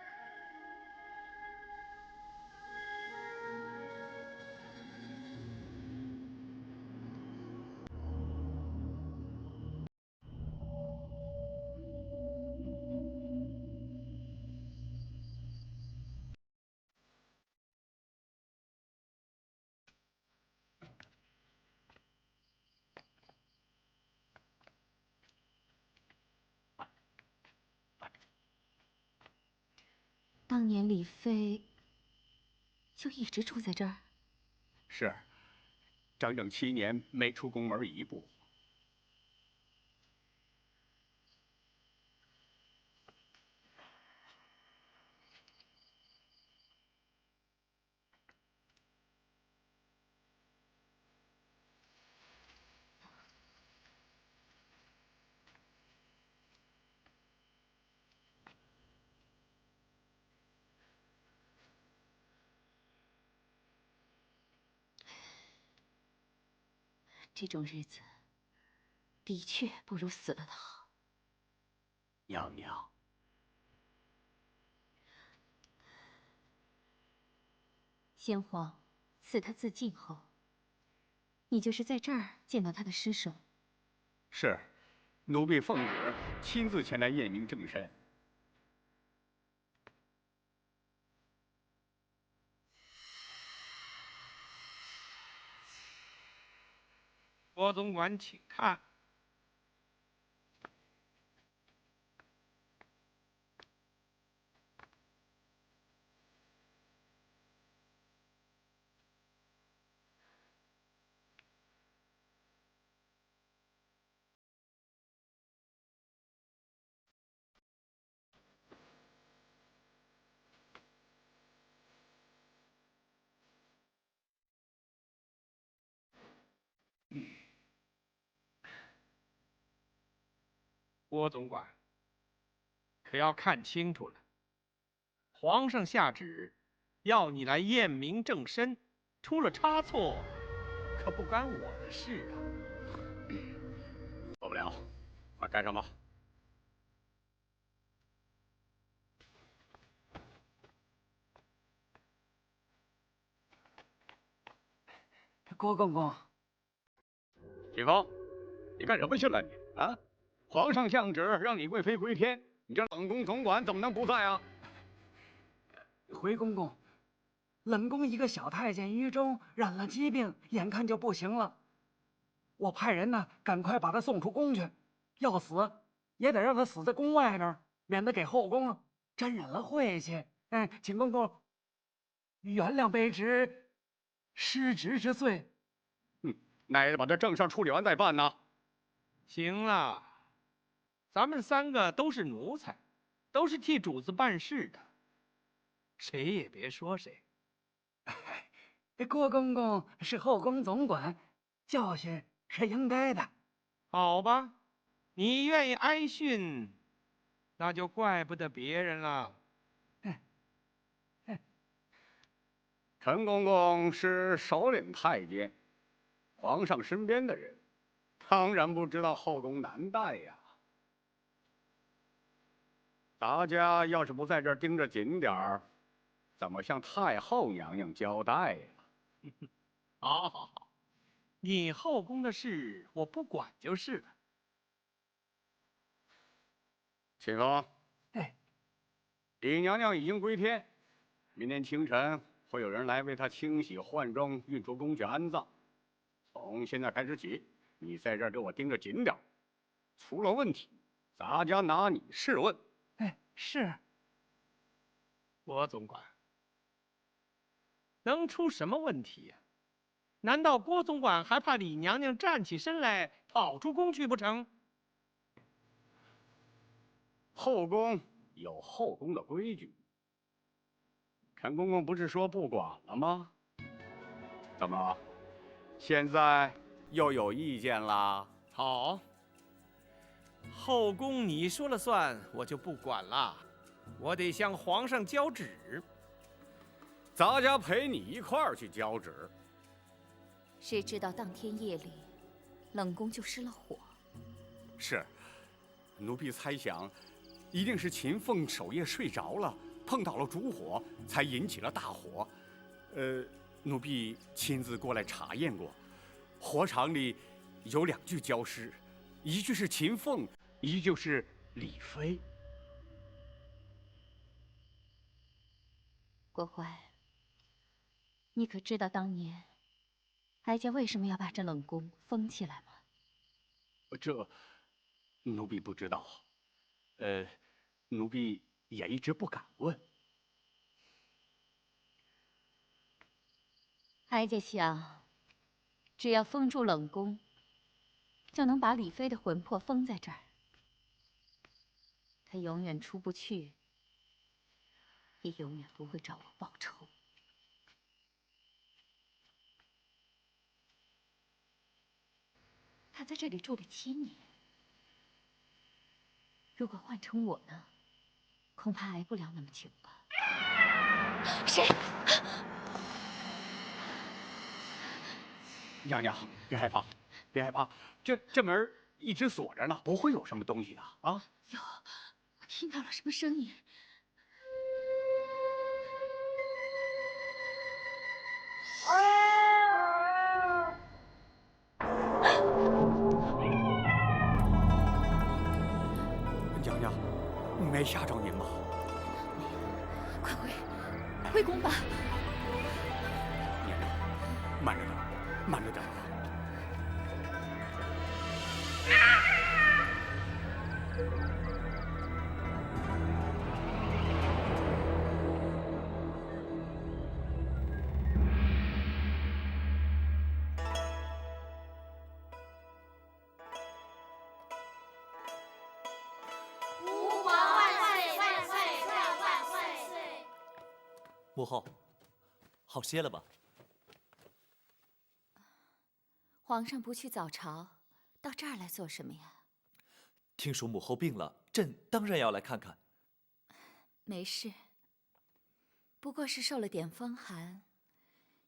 当年李妃就一直住在这儿。是，整整7年没出宫门一步。这种日子，的确不如死了的好。娘娘，先皇赐他自尽后，你就是在这儿见到他的尸首。是，奴婢奉旨亲自前来验明正身。郭总管，请看。郭总管，可要看清楚了。皇上下旨，要你来验明正身，出了差错，可不干我的事啊。错不了，快盖上吧。郭公公，秦风，你干什么去了你？啊？皇上降旨让你贵妃归天，你这冷宫总管怎么能不在啊？回公公，冷宫一个小太监于中染了疾病，眼看就不行了。我派人呢，赶快把他送出宫去，要死也得让他死在宫外边，免得给后宫沾染了晦气。请公公原谅卑职失职之罪。那也得把这正事处理完再办呢。行了，咱们3个都是奴才，都是替主子办事的，谁也别说谁。郭公公是后宫总管，教训是应该的。好吧，你愿意挨训，那就怪不得别人了。陈公公是首领太监，皇上身边的人，当然不知道后宫难带呀。大家要是不在这儿盯着紧点儿，怎么向太后娘娘交代呀？好，好，好，你后宫的事我不管就是了。秦风，李娘娘已经归天，明天清晨会有人来为她清洗换装，运出宫去安葬。从现在开始起，你在这儿给我盯着紧点儿，出了问题，咱家拿你试问。是。郭总管，能出什么问题呀？难道郭总管还怕李娘娘站起身来跑出宫去不成？后宫有后宫的规矩，陈公公不是说不管了吗？怎么，现在又有意见啦？好，后宫你说了算，我就不管了，我得向皇上交旨。咱家陪你一块儿去交旨。谁知道当天夜里，冷宫就失了火。是，奴婢猜想，一定是秦凤守夜睡着了，碰到了烛火，才引起了大火。奴婢亲自过来查验过，火场里有2具焦尸，一具是秦凤，一具是李妃。国怀，你可知道当年哀家为什么要把这冷宫封起来吗？这，奴婢不知道。奴婢也一直不敢问。哀家想，只要封住冷宫，就能把李妃的魂魄封在这儿，她永远出不去，也永远不会找我报仇。她在这里住了7年，如果换成我呢，恐怕挨不了那么久吧。谁？娘娘，别害怕，别害怕，这门一直锁着呢，不会有什么东西的啊。有，我听到了什么声音？娘娘，没吓着您吧？快回宫吧。娘娘，慢着点，慢着点。母后，好些了吧？皇上不去早朝，到这儿来做什么呀？听说母后病了，朕当然要来看看。没事，不过是受了点风寒。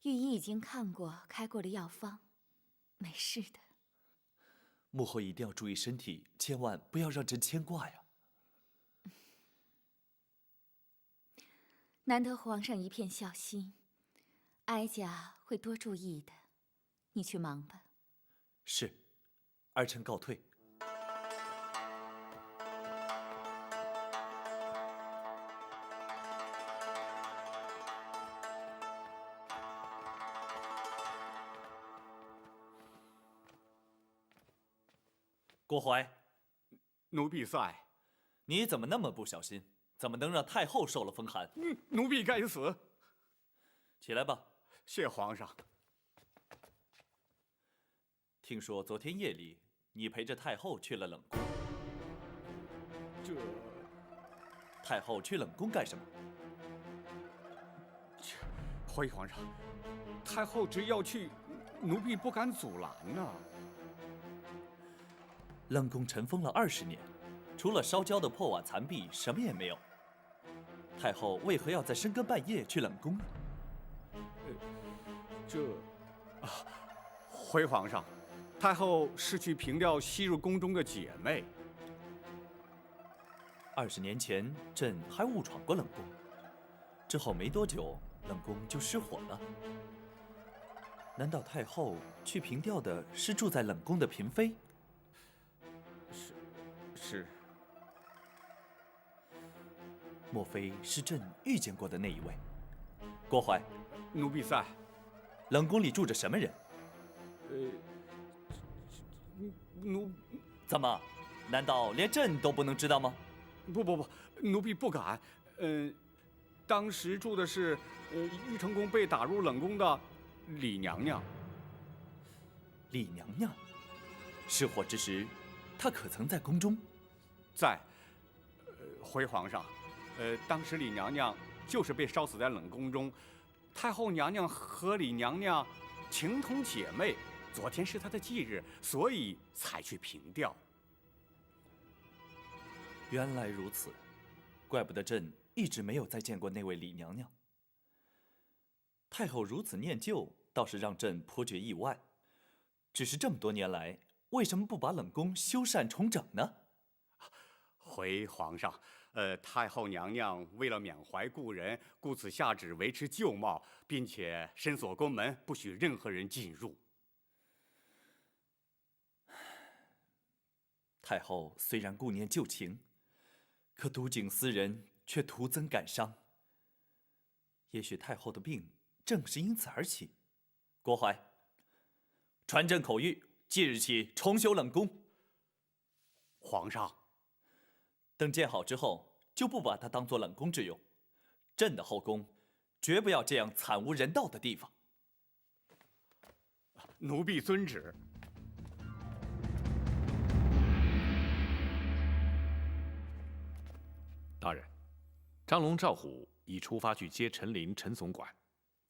御医已经看过，开过了药方，没事的。母后一定要注意身体，千万不要让朕牵挂呀。难得皇上一片孝心，哀家会多注意的。你去忙吧。是，儿臣告退。郭淮，奴婢在。你怎么那么不小心？怎么能让太后受了风寒？奴婢该死。起来吧。谢皇上。听说昨天夜里你陪着太后去了冷宫。这太后去冷宫干什么？回皇上，太后只要去，奴婢不敢阻拦呐。冷宫尘封了20年，除了烧焦的破瓦残壁，什么也没有。太后为何要在深更半夜去冷宫呢？回皇上，太后是去凭吊吸入宫中的姐妹。20年前，朕还误闯过冷宫，之后没多久，冷宫就失火了。难道太后去凭吊的是住在冷宫的嫔妃？是。莫非是朕遇见过的那一位？郭淮，奴婢在。冷宫里住着什么人？怎么？难道连朕都不能知道吗？不，奴婢不敢。当时住的是玉成宫被打入冷宫的李娘娘。李娘娘，失火之时，她可曾在宫中？在。回皇上，当时李娘娘就是被烧死在冷宫中。太后娘娘和李娘娘情同姐妹，昨天是她的忌日，所以才去凭吊。原来如此，怪不得朕一直没有再见过那位李娘娘。太后如此念旧，倒是让朕颇觉意外。只是这么多年来，为什么不把冷宫修缮重整呢？回皇上，太后娘娘为了缅怀故人，故此下旨维持旧貌，并且深锁宫门，不许任何人进入。太后虽然顾念旧情，可睹景思人，却徒增感伤。也许太后的病正是因此而起。郭淮，传朕口谕，即日起重修冷宫。皇上。等建好之后，就不把它当作冷宫之用。朕的后宫，绝不要这样惨无人道的地方。奴婢遵旨。大人，张龙、赵虎已出发去接陈琳、陈总管，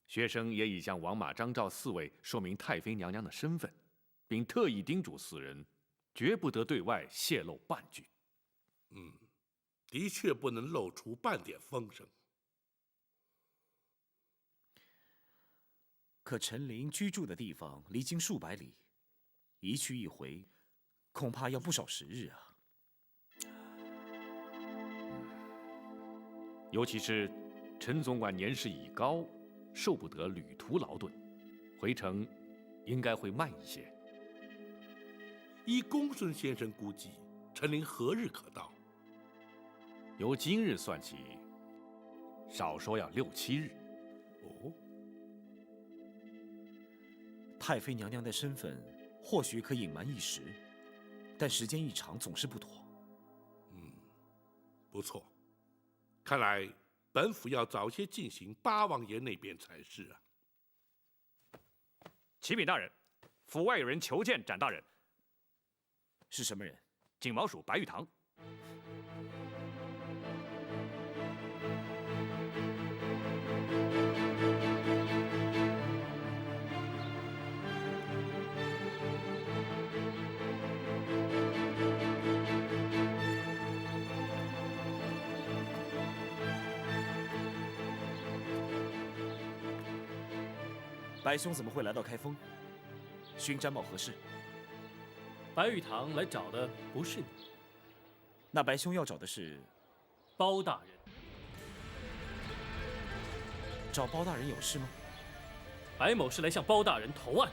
学生也已向王马、张赵4位说明太妃娘娘的身份，并特意叮嘱4人，绝不得对外泄露半句。的确不能露出半点风声。可陈琳居住的地方离京数百里，一去一回，恐怕要不少时日啊。尤其是陈总管年事已高，受不得旅途劳顿，回程应该会慢一些。依公孙先生估计，陈琳何日可到？由今日算起，少说要6、7日。哦，太妃娘娘的身份或许可隐瞒一时，但时间一长总是不妥。不错，看来本府要早些进行八王爷那边才是啊。启禀大人，府外有人求见展大人。是什么人？锦毛鼠白玉堂。白兄怎么会来到开封？寻詹某何事？白玉堂来找的不是你，那白兄要找的是包大人。找包大人有事吗？白某是来向包大人投案。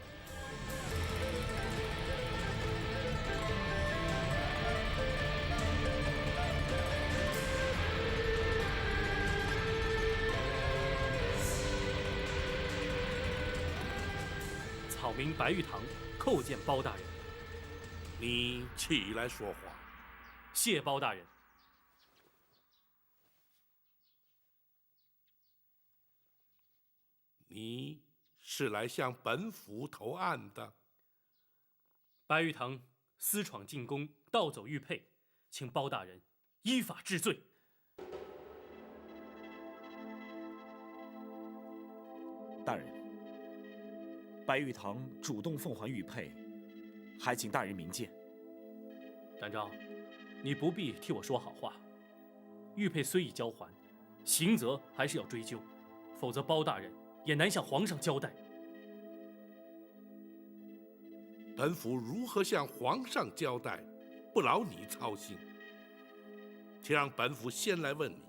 草民白玉堂叩见包大人。你起来说话。谢包大人。你是来向本府投案的？白玉堂私闯进宫，盗走玉佩，请包大人依法治罪。大人，白玉堂主动奉还玉佩，还请大人明鉴。展昭，你不必替我说好话。玉佩虽已交还，刑责还是要追究，否则包大人也难向皇上交代。本府如何向皇上交代，不劳你操心。且让本府先来问你，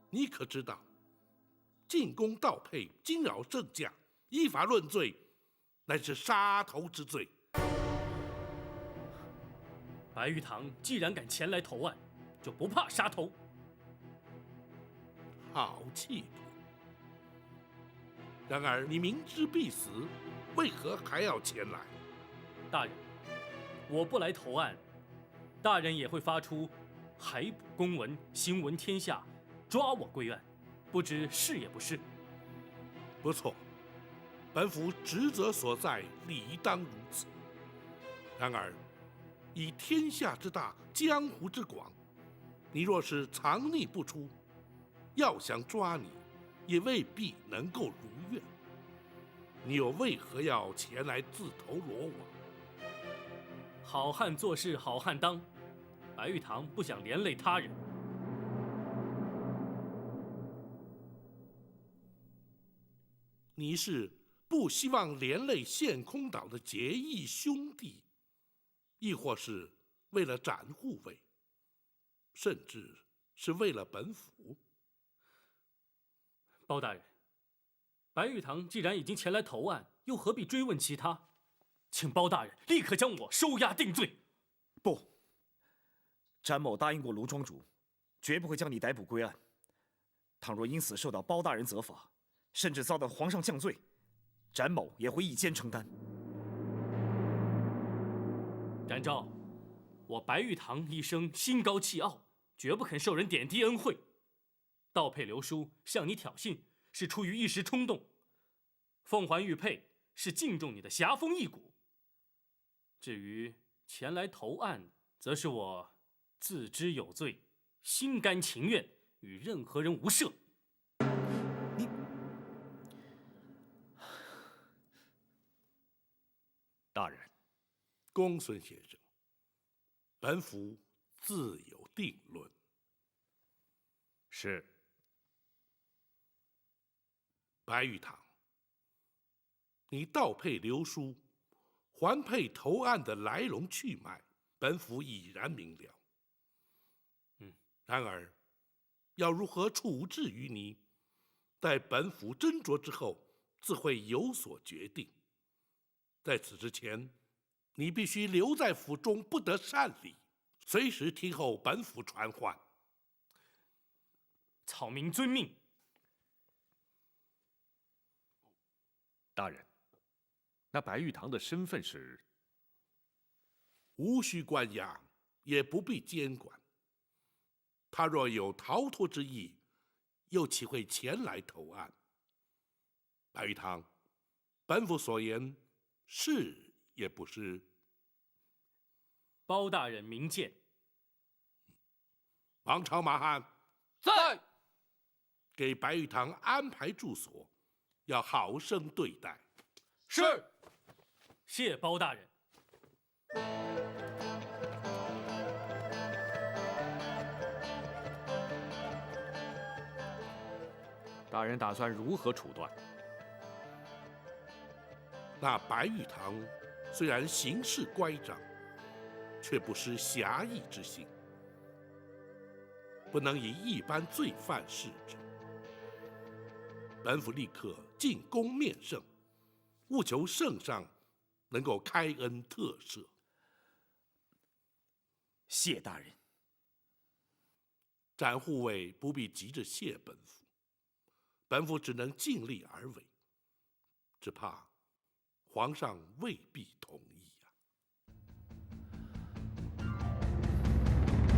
你可知道，进宫盗佩，惊扰圣驾，依法论罪，乃是杀头之罪。白玉堂既然敢前来投案，就不怕杀头。好气度！然而你明知必死，为何还要前来？大人，我不来投案，大人也会发出海捕公文，行闻天下，抓我归案，不知是也不是？不错，本府职责所在，理当如此。然而，以天下之大，江湖之广，你若是藏匿不出，要想抓你，也未必能够如愿。你又为何要前来自投罗网？好汉做事好汉当，白玉堂不想连累他人。你是不希望连累陷空岛的结义兄弟，亦或是为了展护卫，甚至是为了本府？包大人，白玉堂既然已经前来投案，又何必追问其他？请包大人立刻将我收押定罪。不，詹某答应过卢庄主，绝不会将你逮捕归案。倘若因此受到包大人责罚，甚至遭到皇上降罪，詹某也会一肩承担。展昭，我白玉堂一生心高气傲，绝不肯受人点滴恩惠。盗佩流书向你挑衅，是出于一时冲动；奉还玉佩是敬重你的侠风义骨。至于前来投案，则是我自知有罪，心甘情愿，与任何人无涉。大人，公孙先生，本府自有定论。是。白玉堂，你盗佩流书，还佩投案的来龙去脉，本府已然明了。然而，要如何处置于你，待本府斟酌之后，自会有所决定。在此之前，你必须留在府中，不得擅离，随时听候本府传唤。草民遵命。大人，那白玉堂的身份是？无需关押，也不必监管。他若有逃脱之意，又岂会前来投案？白玉堂，本府所言是也不是？包大人明鉴。王朝马汉在，给白玉堂安排住所，要好生对待。是。谢包大人。大人打算如何处断？那白玉堂虽然行事乖张，却不失侠义之心，不能以一般罪犯视之。本府立刻进宫面圣，务求圣上能够开恩特赦。谢大人。展护卫不必急着谢本府，本府只能尽力而为，只怕皇上未必同意。